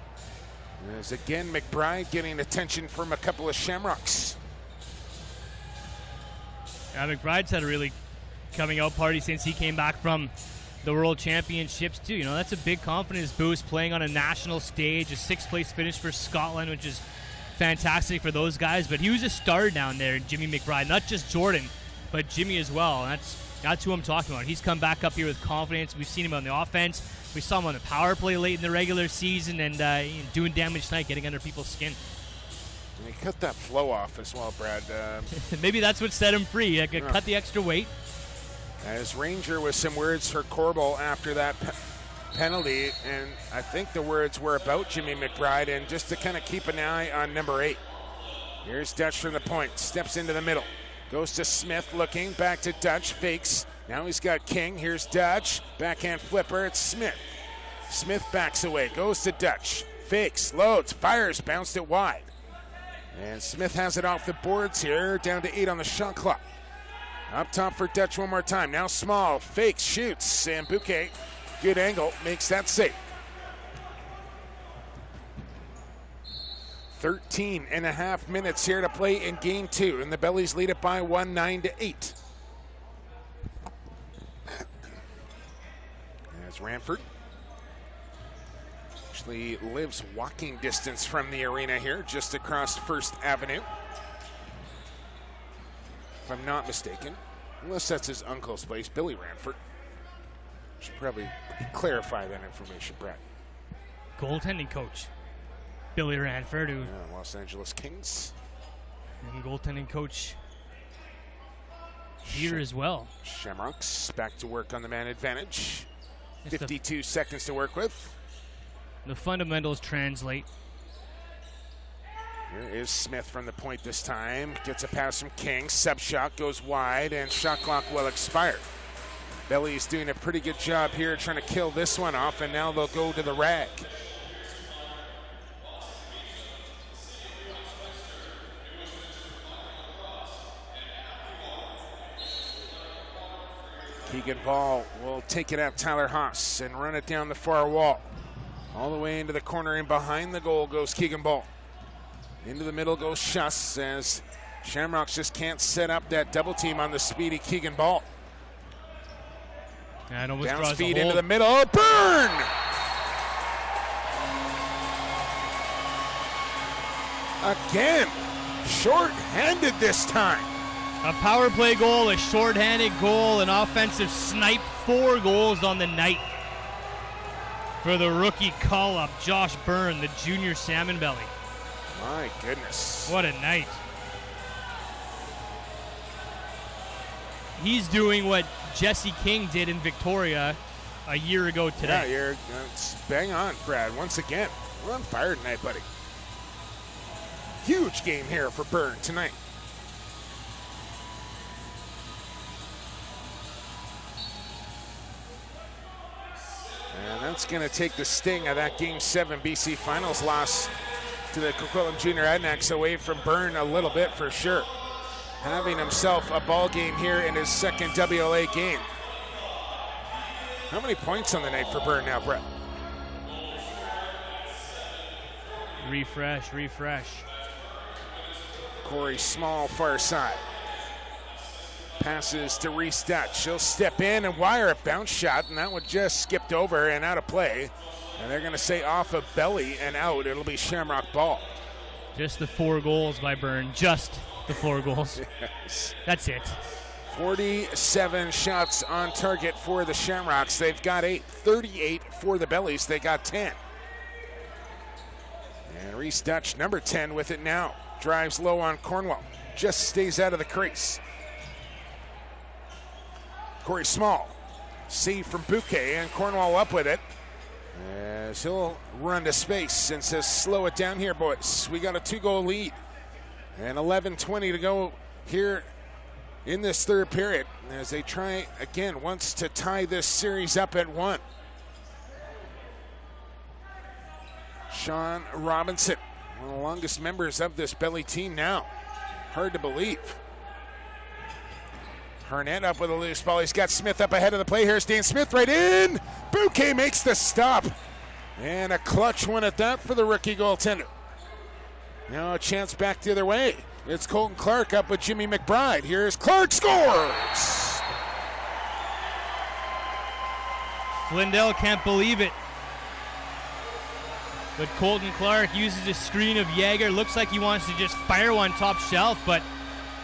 As again, McBride getting attention from a couple of Shamrocks. Yeah, McBride's had a really coming out party since he came back from the World Championships too. You know, that's a big confidence boost, playing on a national stage, a 6th place finish for Scotland, which is fantastic for those guys. But he was a star down there, Jimmy McBride, not just Jordan, but Jimmy as well. And that's who I'm talking about. He's come back up here with confidence. We've seen him on the offense. We saw him on the power play late in the regular season, and doing damage tonight, getting under people's skin. And he cut that flow off as well, Brad. Maybe that's what set him free. He could cut the extra weight. As Ranger with some words for Corbel after that penalty, and I think the words were about Jimmy McBride, and just to kind of keep an eye on number 8. Here's Dutch from the point, steps into the middle, goes to Smith, looking back to Dutch, fakes. Now he's got King. Here's Dutch, backhand flipper. It's Smith. Smith backs away, goes to Dutch, fakes, loads, fires, bounced it wide. And Smith has it off the boards here, down to 8 on the shot clock. Up top for Dutch one more time. Now Small, fakes, shoots, and Bouquet, good angle, makes that save. 13.5 minutes here to play in game 2, and the Bellies lead it by 1, 9-8. As Ranford actually lives walking distance from the arena here, just across First Avenue, if I'm not mistaken, unless that's his uncle's place, Billy Ranford. Should probably clarify that information, Brad. Goaltending coach Billy Ranford, who Los Angeles Kings, and goaltending coach here as well. Shamrocks back to work on the man advantage. 52 seconds to work with. The fundamentals translate. Here is Smith from the point this time. Gets a pass from King. Sub shot goes wide, and shot clock will expire. Belly's doing a pretty good job here trying to kill this one off, and now they'll go to the rag. Keegan Ball will take it at Tyler Haas and run it down the far wall. All the way into the corner, and behind the goal goes Keegan Ball. Into the middle goes Schuss as Shamrocks just can't set up that double team on the speedy Keegan Ball. And almost Bounce draws feed a into the middle. Oh, burn! Again, short-handed this time. A power play goal, a shorthanded goal, an offensive snipe. 4 goals on the night for the rookie call-up, Josh Byrne, the junior Salmonbelly. My goodness. What a night. He's doing what Jesse King did in Victoria a year ago today. Yeah, it's bang on, Brad. Once again, we're on fire tonight, buddy. Huge game here for Byrne tonight. And that's going to take the sting of that Game 7 BC Finals loss to the Coquitlam Junior Adanacs away from Byrne a little bit for sure. Having himself a ball game here in his second WLA game. How many points on the night for Byrne now, Brett? Refresh. Corey Small, far side. Passes to Reese Dutch. She'll step in and wire a bounce shot, and that one just skipped over and out of play. And they're going to say off of belly and out. It'll be Shamrock ball. Just the 4 goals by Byrne. Just the 4 goals. Yes. That's it. 47 shots on target for the Shamrocks. They've got 8. 38 for the Bellies. They got 10. And Reese Dutch, number 10, with it now. Drives low on Cornwall. Just stays out of the crease. Corey Small. Save from Bouquet, and Cornwall up with it. As he'll run to space and says, slow it down here, boys. We got a 2-goal lead. And 11:20 to go here in this third period as they try again once to tie this series up at 1. Sean Robinson, one of the longest members of this Belly team now. Hard to believe. Harnett up with a loose ball. He's got Smith up ahead of the play. Here's Dane Smith right in. Bouquet makes the stop. And a clutch one at that for the rookie goaltender. Now a chance back the other way. It's Colton Clark up with Jimmy McBride. Here's Clark, scores! Flindell can't believe it. But Colton Clark uses a screen of Jaeger. Looks like he wants to just fire one top shelf, but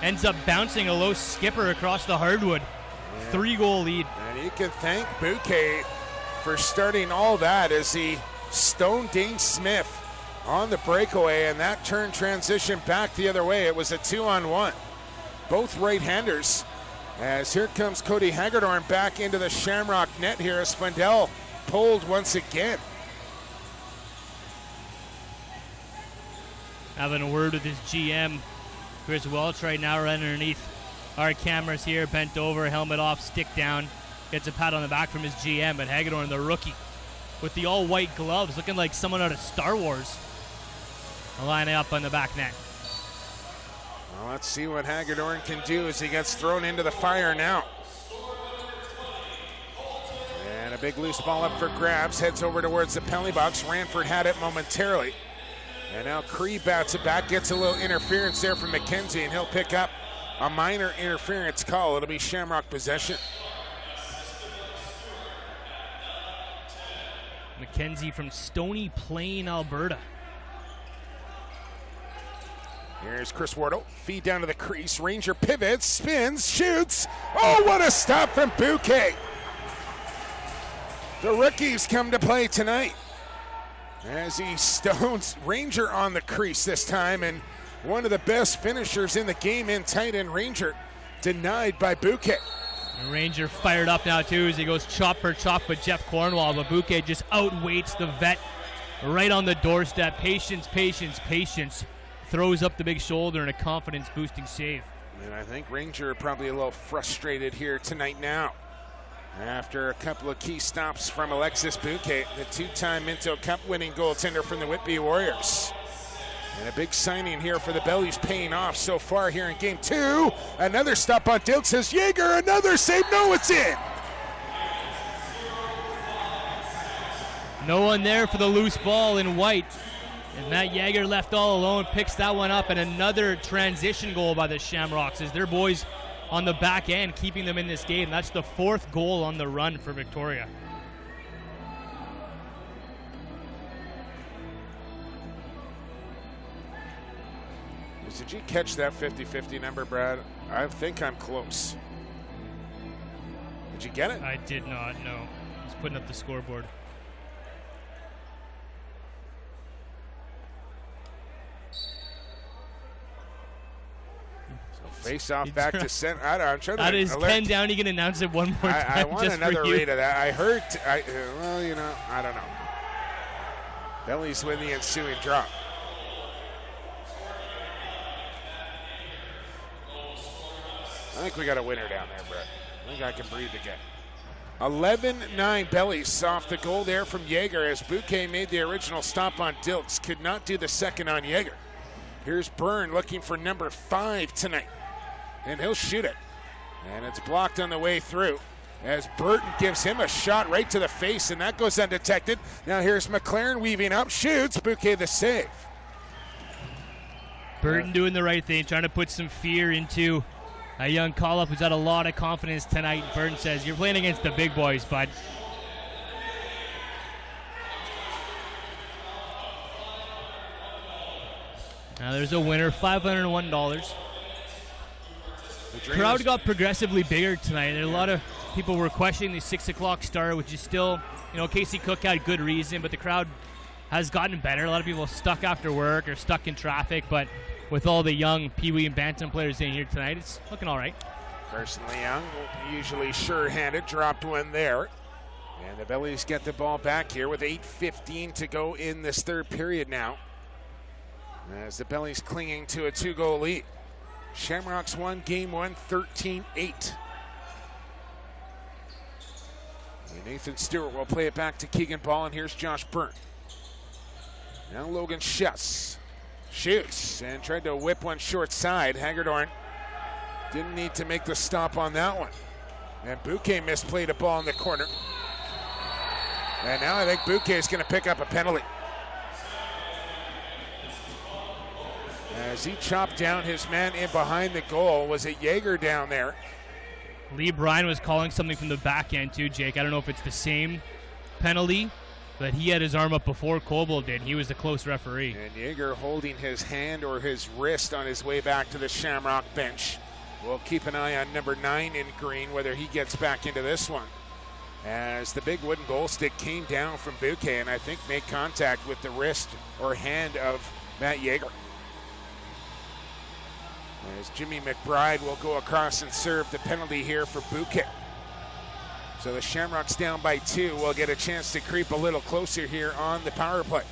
ends up bouncing a low skipper across the hardwood. Yeah. 3-goal lead. And you can thank Bouquet for starting all that as he stoned Dane Smith on the breakaway, and that turn transition back the other way. It was a 2-on-1. Both right-handers. As here comes Cody Hagedorn back into the Shamrock net here as Flindell pulled once again. Having a word with his GM, Chris Welch, right now right underneath our cameras here, bent over, helmet off, stick down. Gets a pat on the back from his GM, but Hagedorn, the rookie, with the all-white gloves, looking like someone out of Star Wars, lining up on the back net. Well, let's see what Hagedorn can do as he gets thrown into the fire now. And a big loose ball up for grabs, heads over towards the penalty box. Ranford had it momentarily. And now Cree bats it back, gets a little interference there from McKenzie, and he'll pick up a minor interference call. It'll be Shamrock possession. McKenzie from Stony Plain, Alberta. Here's Chris Wardle. Feed down to the crease. Ranger pivots, spins, shoots. Oh, what a stop from Bouquet. The rookies come to play tonight as he stones Ranger on the crease this time, and one of the best finishers in the game in tight end. Ranger denied by Bouquet. And Ranger fired up now too as he goes chop for chop with Jeff Cornwall, but Bouquet just outweights the vet right on the doorstep. Patience, patience, patience. Throws up the big shoulder and a confidence-boosting save. And I think Ranger probably a little frustrated here tonight now. After a couple of key stops from Alexis Bouquet, the 2-time Minto Cup winning goaltender from the Whitby Warriors. And a big signing here for the Bellies, paying off so far here in game 2. Another stop on Dilks as Jaeger, another save. No, it's in. No one there for the loose ball in white. And Matt Jaeger left all alone, picks that one up, and another transition goal by the Shamrocks as their boys on the back end, keeping them in this game. That's the 4th goal on the run for Victoria. Did you catch that 50-50 number, Brad? I think I'm close. Did you get it? I did not, no. I was putting up the scoreboard. Face off back to center. I'm trying to that is Ken Downey going to announce it one more time. I want just another for you. read of that. I heard, well, you know, I don't know. Bellies win the ensuing draw. I think we got a winner down there, Brett. I think I can breathe again. 11-9 Bellies off the goal there from Jaeger as Bouquet made the original stop on Dilks. Could not do the second on Jaeger. Here's Byrne looking for number 5 tonight. And he'll shoot it. And it's blocked on the way through as Burton gives him a shot right to the face, and that goes undetected. Now here's McLaren weaving up, shoots, Bouquet the save. Burton doing the right thing, trying to put some fear into a young call-up who's had a lot of confidence tonight. Burton says, you're playing against the big boys, bud. Now there's a winner, $501. The crowd got progressively bigger tonight. There are a lot of people were questioning the 6 o'clock start, which is still, Casey Cook had good reason, but the crowd has gotten better. A lot of people stuck after work or stuck in traffic, but with all the young Pee Wee and Bantam players in here tonight, it's looking all right. Carson Leung, usually sure-handed, dropped one there. And the Bellies get the ball back here with 8:15 to go in this third period now, as the Bellies clinging to a 2-goal lead. Shamrocks won game 1, 13-8. And Nathan Stewart will play it back to Keegan Ball, and here's Josh Byrne. Now Logan Schuss shoots and tried to whip one short side. Hagedorn didn't need to make the stop on that one. And Bouquet misplayed a ball in the corner. And now I think Bouquet is going to pick up a penalty, as he chopped down his man in behind the goal. Was it Yeager down there? Lee Bryan was calling something from the back end too, Jake. I don't know if it's the same penalty, but he had his arm up before Coble did. He was the close referee. And Yeager holding his hand or his wrist on his way back to the Shamrock bench. We'll keep an eye on number 9 in green, whether he gets back into this one, as the big wooden goal stick came down from Bouquet and I think made contact with the wrist or hand of Matt Yeager. As Jimmy McBride will go across and serve the penalty here for Bouquet. So the Shamrocks down by 2 will get a chance to creep a little closer here on the power play.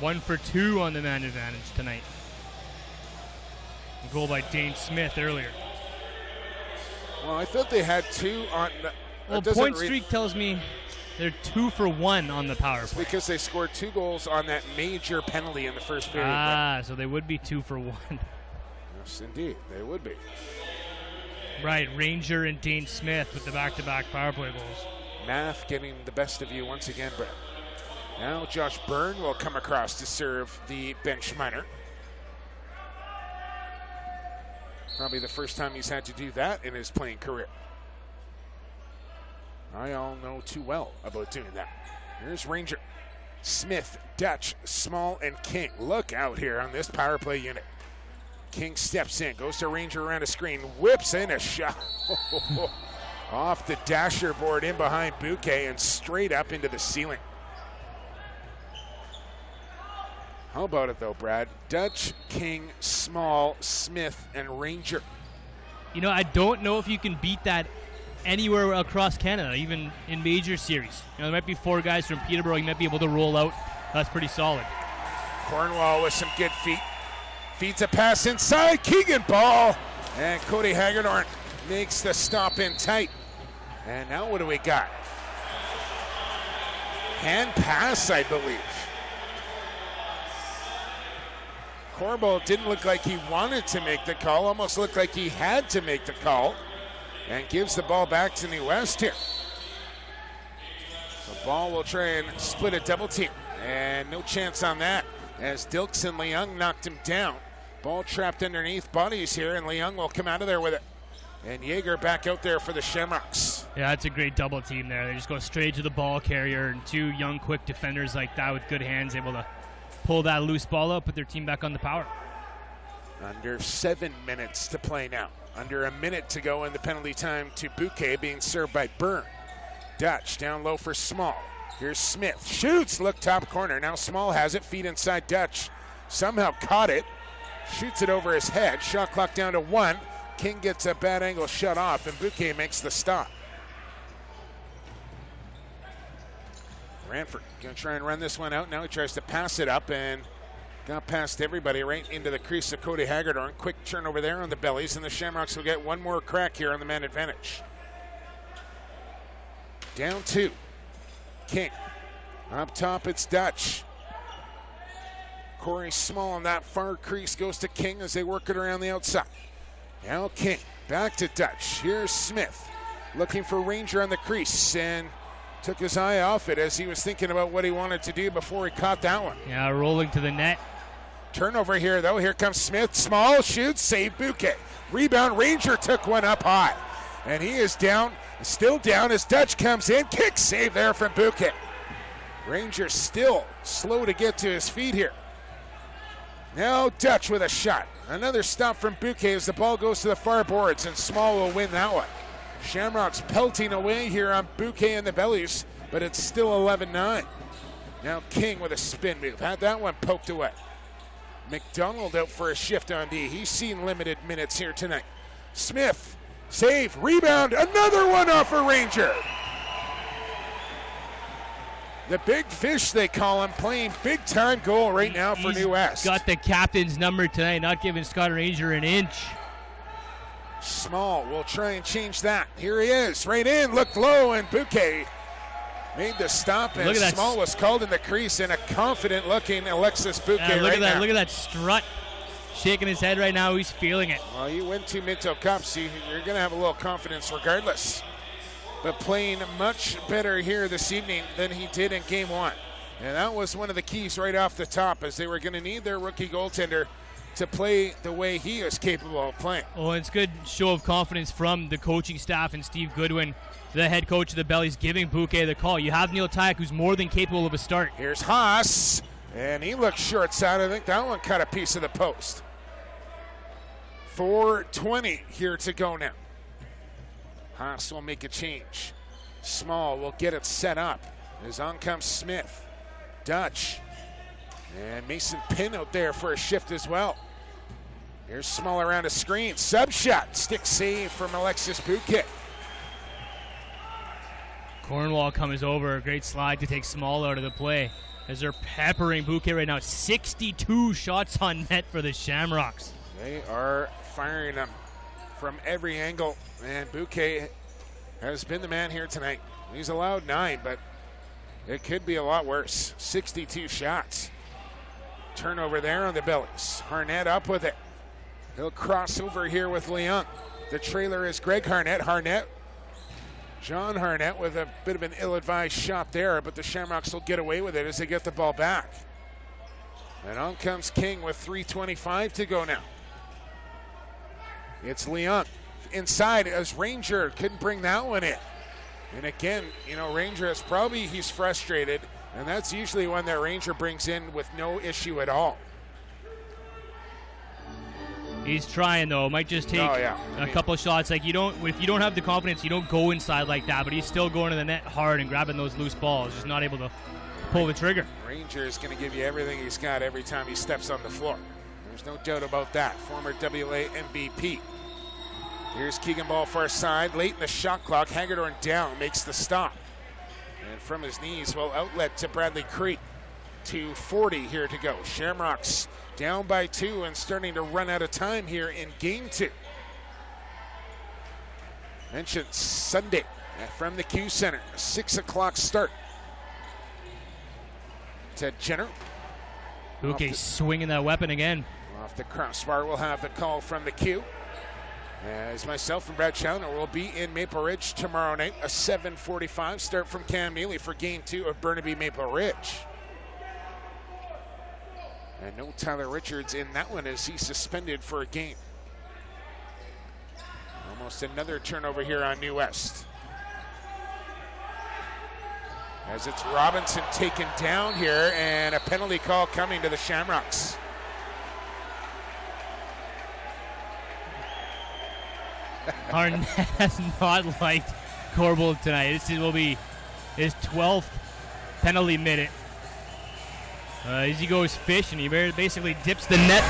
1 for 2 on the man advantage tonight. A goal by Dane Smith earlier. Well, I thought they had 2 on the... Well, point streak tells me they're 2 for 1 on the power play. Because they scored 2 goals on that major penalty in the first period. So they would be 2 for 1. Yes, indeed, they would be. Right, Ranger and Dane Smith with the back-to-back power play goals. Math getting the best of you once again, Brett. Now Josh Byrne will come across to serve the bench minor. Probably the first time he's had to do that in his playing career. I all know too well about doing that. Here's Ranger, Smith, Dutch, Small, and King. Look out here on this power play unit. King steps in, goes to Ranger around a screen, whips in a shot. Off the dasher board in behind Bouquet and straight up into the ceiling. How about it though, Brad? Dutch, King, Small, Smith, and Ranger. I don't know if you can beat that anywhere across Canada, even in major series. There might be 4 guys from Peterborough you might be able to roll out. That's pretty solid. Cornwall with some good feet. Feeds a pass inside, Keegan Ball. And Cody Hagedorn makes the stop in tight. And now what do we got? Hand pass, I believe. Corbo didn't look like he wanted to make the call, almost looked like he had to make the call. And gives the ball back to New West here. The ball will try and split a double team. And no chance on that, as Dilks and Leung knocked him down. Ball trapped underneath bodies here, and Leung will come out of there with it. And Yeager back out there for the Shamrocks. Yeah, that's a great double team there. They just go straight to the ball carrier, and 2 young, quick defenders like that with good hands able to pull that loose ball up, put their team back on the power. Under 7 minutes to play now. Under a minute to go in the penalty time to Bouquet, being served by Byrne. Dutch down low for Small. Here's Smith. Shoots, look top corner. Now Small has it, feet inside Dutch. Somehow caught it. Shoots it over his head. Shot clock down to 1. King gets a bad angle shut off, and Bouquet makes the stop. Ranford going to try and run this one out. Now he tries to pass it up and got past everybody right into the crease of Cody Hagedorn. Quick turnover there on the Bellies, and the Shamrocks will get one more crack here on the man advantage. Down 2. King. Up top, it's Dutch. Corey Small on that far crease goes to King as they work it around the outside. Now King, back to Dutch. Here's Smith, looking for Ranger on the crease, and took his eye off it as he was thinking about what he wanted to do before he caught that one. Yeah, rolling to the net. Turnover here, though. Here comes Smith. Small shoots, save Bouquet. Rebound, Ranger took one up high. And he is down, still down as Dutch comes in. Kick save there from Bouquet. Ranger still slow to get to his feet here. Now Dutch with a shot. Another stop from Bouquet as the ball goes to the far boards, and Small will win that one. Shamrocks pelting away here on Bouquet and the Bellies, but it's still 11-9. Now King with a spin move. Had that one poked away. McDonald out for a shift on D. He's seen limited minutes here tonight. Smith, save, rebound, another one off a Ranger. The big fish, they call him, playing big-time goal right now for New West. Got the captain's number tonight, not giving Scott Ranger an inch. Small will try and change that. Here he is, right in, looked low, and Bouquet made the stop, and Small was called in the crease, and a confident-looking Alexis Bouquet look right now. Look at that strut, shaking his head right now. He's feeling it. Well, you win 2 Minto Cups, you're going to have a little confidence regardless. But playing much better here this evening than he did in Game 1. And that was one of the keys right off the top, as they were going to need their rookie goaltender to play the way he is capable of playing. Oh, it's a good show of confidence from the coaching staff and Steve Goodwin, the head coach of the Bellies, giving Bouquet the call. You have Neil Tyak, who's more than capable of a start. Here's Haas, and he looks short side. I think that one cut a piece of the post. 4:20 here to go now. Haas will make a change. Small will get it set up. As on comes Smith. Dutch. And Mason Pinn out there for a shift as well. Here's Small around a screen. Sub shot. Stick save from Alexis Bouquet. Cornwall comes over. Great slide to take Small out of the play as they're peppering Bouquet right now. 62 shots on net for the Shamrocks. They are firing them from every angle, and Bouquet has been the man here tonight. He's allowed 9, but it could be a lot worse. 62 shots. Turnover there on the Bellies. Harnett up with it. He'll cross over here with Leung. The trailer is Greg Harnett. John Harnett with a bit of an ill-advised shot there, but the Shamrocks will get away with it as they get the ball back. And on comes King with 3:25 to go now. It's Leung inside as Ranger couldn't bring that one in. And again, Ranger is he's frustrated, and that's usually one that Ranger brings in with no issue at all. He's trying though. It might just take a couple of shots. If you don't have the confidence, you don't go inside like that. But he's still going to the net hard and grabbing those loose balls, just not able to pull the trigger. Ranger is going to give you everything he's got every time he steps on the floor. There's no doubt about that. Former WLA MVP. Here's Keegan Ball far side. Late in the shot clock. Hagedorn down, makes the stop. And from his knees, outlet to Bradley Creek. 2:40 here to go. Shamrocks down by 2 and starting to run out of time here in Game 2. Mentioned Sunday from the Q Center. 6 o'clock start. To Jenner. Bouquet swinging that weapon again. Off the crossbar, we'll have the call from the Q. As myself and Brad Chandler will be in Maple Ridge tomorrow night. A 7:45 start from Cam Neely for Game 2 of Burnaby Maple Ridge. And no Tyler Richards in that one as he's suspended for a game. Almost another turnover here on New West. As it's Robinson taken down here, and a penalty call coming to the Shamrocks. Harnett has not liked Corbold tonight. This will be his 12th penalty minute. As he goes fish, and he basically dips the net.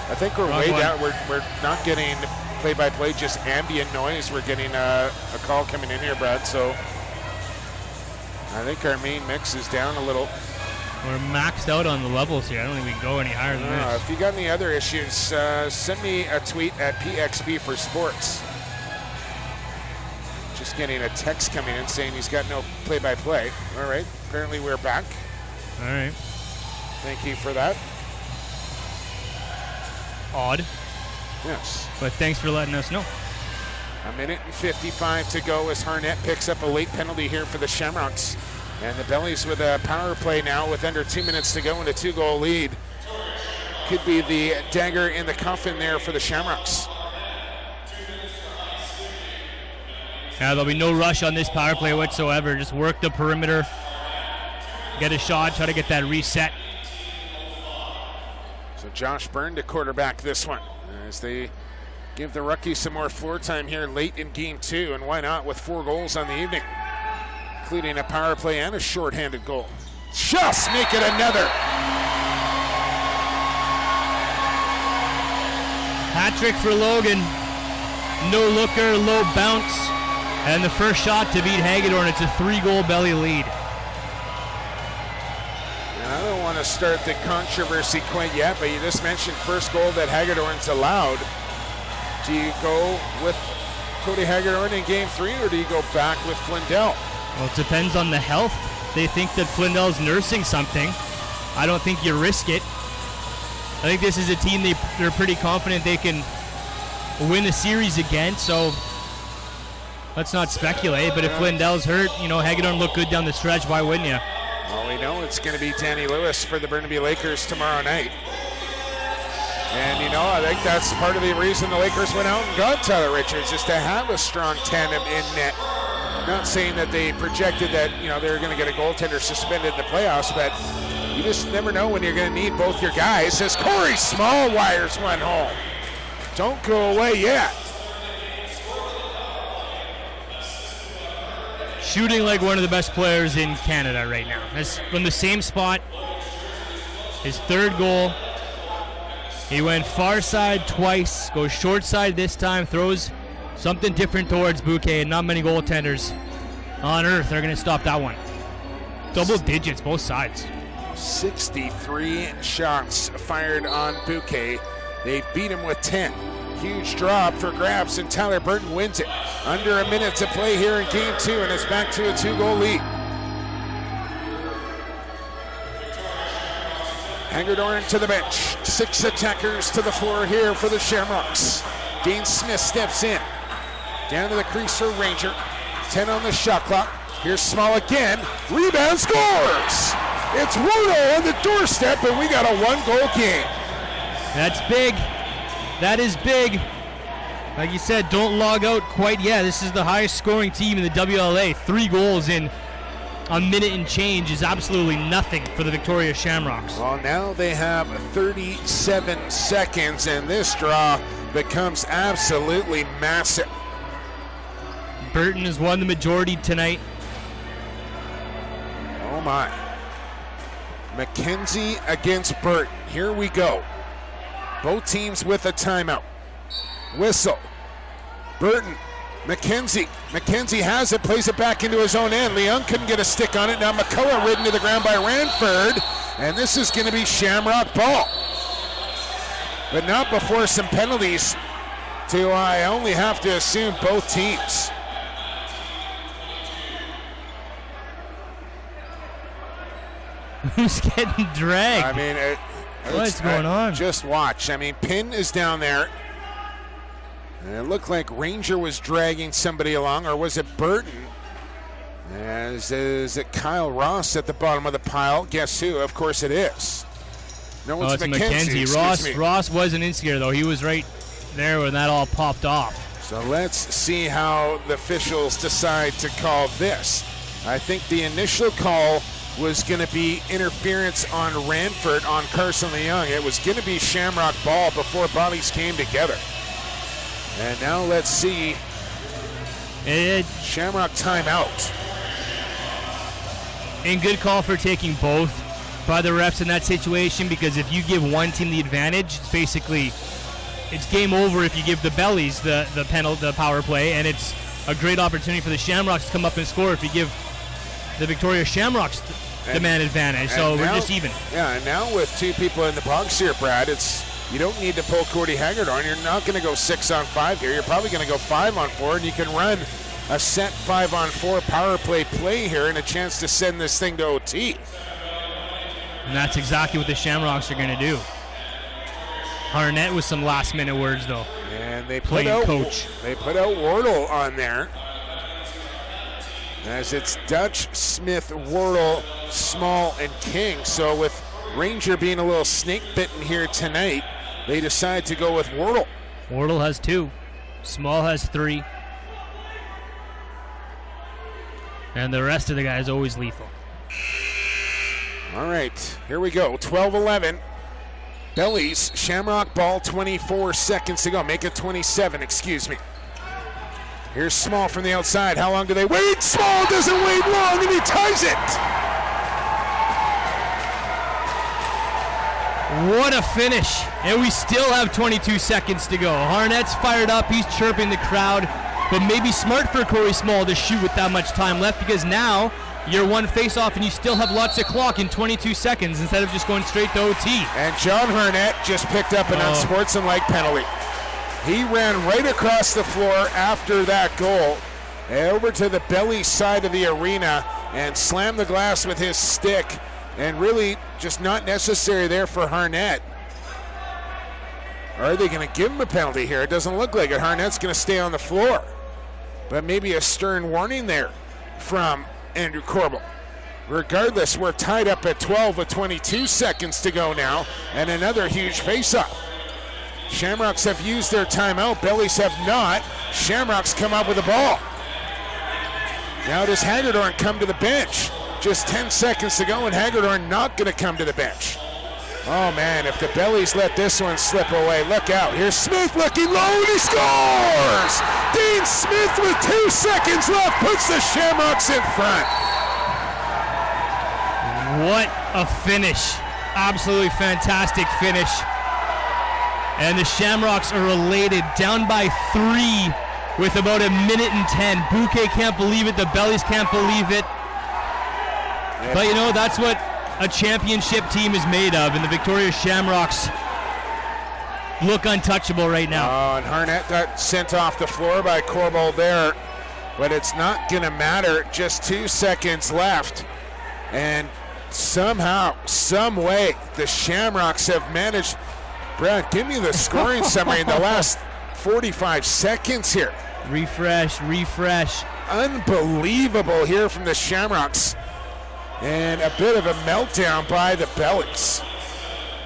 I think we're way down. We're not getting play-by-play, just ambient noise. We're getting a call coming in here, Brad. So I think our main mix is down a little. We're maxed out on the levels here. I don't think we can go any higher than this. If you got any other issues, send me a tweet at PXP for Sports. Just getting a text coming in saying he's got no play-by-play. All right, apparently we're back. All right. Thank you for that. Odd. Yes. But thanks for letting us know. 1:55 to go as Harnett picks up a late penalty here for the Shamrocks. And the Bellies with a power play now with under 2 minutes to go and a 2-goal lead. could be the dagger in the coffin there for the Shamrocks. Yeah, there'll be no rush on this power play whatsoever. Just work the perimeter, get a shot, try to get that reset. So Josh Byrne to quarterback this one as they give the rookies some more floor time here late in game 2, and why not with 4 goals on the evening, including a power play and a shorthanded goal. Just make it another. Hat trick for Logan. No looker, low bounce. And the first shot to beat Hagedorn. It's a 3-goal belly lead. And I don't want to start the controversy quite yet, but you just mentioned first goal that Hagedorn's allowed. Do you go with Cody Hagedorn in game 3, or do you go back with Flindell? Well, it depends on the health. They think that Flindell's nursing something. I don't think you risk it. I think this is a team they're pretty confident they can win the series again, so let's not speculate. But if Flindell's hurt, Hagedorn look good down the stretch. Why wouldn't you? Well, we know it's going to be Danny Lewis for the Burnaby Lakers tomorrow night. And, I think that's part of the reason the Lakers went out and got Tyler Richards, is to have a strong tandem in net. Not saying that they projected that, they were going to get a goaltender suspended in the playoffs, but you just never know when you're going to need both your guys. As Corey Small wires one home. Don't go away yet. Shooting like one of the best players in Canada right now. That's from the same spot. His 3rd goal. He went far side twice, goes short side this time, throws something different towards Bouquet, and not many goaltenders on earth are going to stop that one. Double digits, both sides. 63 shots fired on Bouquet. They beat him with 10. Huge draw up for grabs, and Tyler Burton wins it. Under a minute to play here in game 2, and it's back to a 2-goal lead. Hagedorn to the bench. 6 attackers to the floor here for the Shamrocks. Dane Smith steps in. Down to the crease for Ranger. 10 on the shot clock. Here's Small again. Rebound, scores! It's Rudo on the doorstep, and we got a 1-goal game. That's big. That is big. Like you said, don't log out quite yet. This is the highest scoring team in the WLA. 3 goals in a minute and change is absolutely nothing for the Victoria Shamrocks. Well, now they have 37 seconds, and this draw becomes absolutely massive. Burton has won the majority tonight. Oh my. McKenzie against Burton. Here we go. Both teams with a timeout. Whistle. Burton. McKenzie. McKenzie has it, plays it back into his own end. Leung couldn't get a stick on it. Now McCullough ridden to the ground by Ranford. And this is going to be Shamrock ball. But not before some penalties to, I only have to assume, both teams. Who's getting dragged? I mean, what's going on? Just watch. I mean, Pinn is down there. And it looked like Ranger was dragging somebody along, or was it Burton? Is it Kyle Ross at the bottom of the pile? Guess who? Of course it is. No, it's McKenzie. Ross was an instigator, though. He was right there when that all popped off. So let's see how the officials decide to call this. I think the initial call was going to be interference on Ranford on Carson Leung. It was going to be Shamrock ball before bodies came together. And now let's see. Shamrock timeout. And good call for taking both by the refs in that situation, because if you give one team the advantage, it's basically game over if you give the Bellies the power play, and it's a great opportunity for the Shamrocks to come up and score if you give the Victoria Shamrocks the man advantage. So we're just even. Yeah, and now with 2 people in the box here, Brad, you don't need to pull Cody Hagedorn. You're not going to go 6-on-5 here. You're probably going to go 5-on-4, and you can run a set 5-on-4 power play here and a chance to send this thing to OT. And that's exactly what the Shamrocks are going to do. Harnett with some last-minute words, though. And they put out Wardle on there. As it's Dutch, Smith, Wardle, Small, and King. So with Ranger being a little snake bitten here tonight. They decide to go with Wardle. Wardle has 2. Small has 3. And the rest of the guys always lethal. All right, here we go. 12-11. Bellies, Shamrock ball, 24 seconds to go. Make it 27, excuse me. Here's Small from the outside. How long do they wait? Small doesn't wait long, and he ties it. What a finish. And we still have 22 seconds to go. Harnett's fired up. He's chirping the crowd. But maybe smart for Corey Small to shoot with that much time left, because now you're one face-off and you still have lots of clock in 22 seconds instead of just going straight to OT. And John Harnett just picked up an unsportsmanlike penalty. He ran right across the floor after that goal, over to the belly side of the arena, and slammed the glass with his stick, and really just not necessary there for Harnett. Are they going to give him a penalty here? It doesn't look like it. Harnett's going to stay on the floor. But maybe a stern warning there from Andrew Corbell. Regardless, we're tied up at 12 with 22 seconds to go now, and another huge face-off. Shamrocks have used their timeout. Bellies have not. Shamrocks come up with the ball. Now does Hagedorn come to the bench? Just 10 seconds to go, and Hagedorn not going to come to the bench. Oh, man, if the Bellies let this one slip away, look out. Here's Smith looking low, and he scores! Dean Smith with 2 seconds left puts the Shamrocks in front. What a finish. Absolutely fantastic finish. And the Shamrocks are related, down by 3 with about a minute and 10. Bouquet can't believe it. The Bellies can't believe it. But, you know, that's what a championship team is made of, and the Victoria Shamrocks look untouchable right now. Oh, and Harnett got sent off the floor by Corbell there, but it's not going to matter. Just 2 seconds left, and somehow, some way, the Shamrocks have managed. Brad, give me the scoring summary in the last 45 seconds here. Refresh. Unbelievable here from the Shamrocks. And a bit of a meltdown by the Bellies.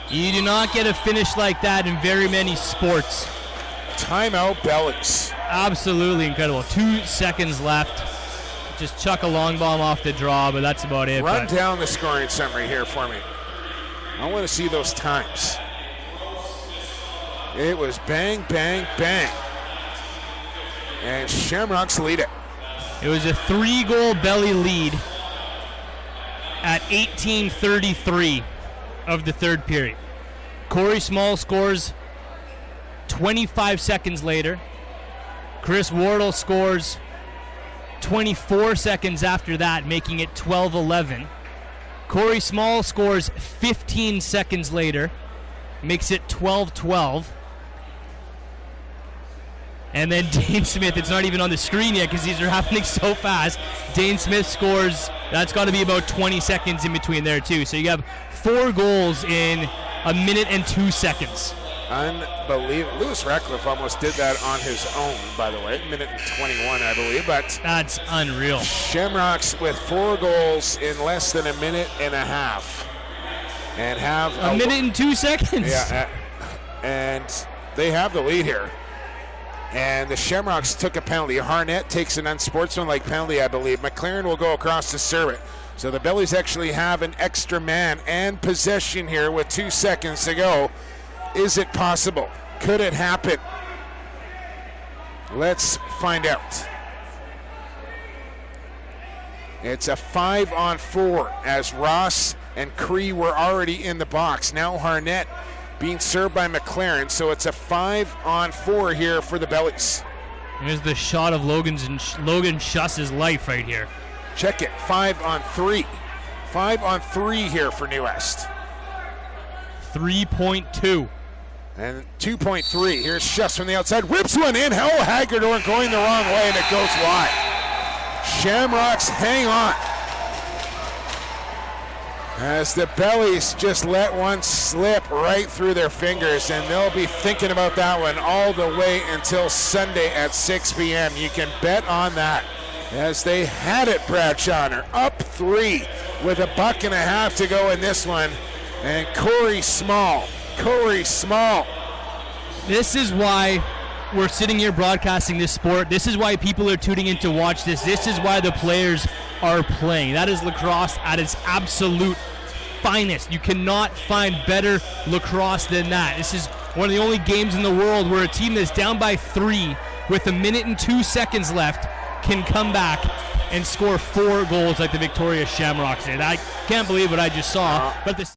You do not get a finish like that in very many sports. Timeout, Bellies. Absolutely incredible. 2 seconds left. Just chuck a long bomb off the draw, but that's about it. Run down the scoring summary here for me. I want to see those times. It was bang, bang, bang. And Shamrocks lead it. It was a 3-goal Belly lead at 18:33 of the third period. Corey Small scores 25 seconds later. Chris Wardle scores 24 seconds after that, making it 12-11. Corey Small scores 15 seconds later, makes it 12-12. And then Dane Smith, it's not even on the screen yet because these are happening so fast. Dane Smith scores, that's got to be about 20 seconds in between there too. So you have 4 goals in a minute and 2 seconds. Unbelievable. Lewis Ratcliffe almost did that on his own, by the way. Minute and 21, I believe. But that's unreal. Shamrocks with 4 goals in less than a minute and a half. And have a minute and 2 seconds. Yeah, and they have the lead here. And the Shamrocks took a penalty. Harnett takes an unsportsmanlike penalty, I believe. McLaren will go across to serve it. So the Bellies actually have an extra man and possession here with 2 seconds to go. Is it possible? Could it happen? Let's find out. It's a 5-on-4 as Ross and Cree were already in the box. Now Harnett being served by McLaren, so it's a 5-on-4 here for the Bellies. Here's the shot of Logan Schuss's life right here. Check it, 5-on-3. 5-on-3 here for New West. 3.2. And 2.3. Here's Schuss from the outside, whips one in. Oh, Hagedorn going the wrong way, and it goes wide. Shamrocks hang on, as the Bellies just let one slip right through their fingers, and they'll be thinking about that one all the way until Sunday at 6 p.m. You can bet on that, as they had it, Brad Schauner, up 3 with a buck and a half to go in this one. And Corey Small. This is why we're sitting here broadcasting this sport. This is why people are tuning in to watch this. This is why the players are playing. That is lacrosse at its absolute finest. You cannot find better lacrosse than that. This is one of the only games in the world where a team that's down by 3 with 1 minute and 2 seconds left can come back and score 4 goals like the Victoria Shamrocks did. I can't believe what I just saw. But this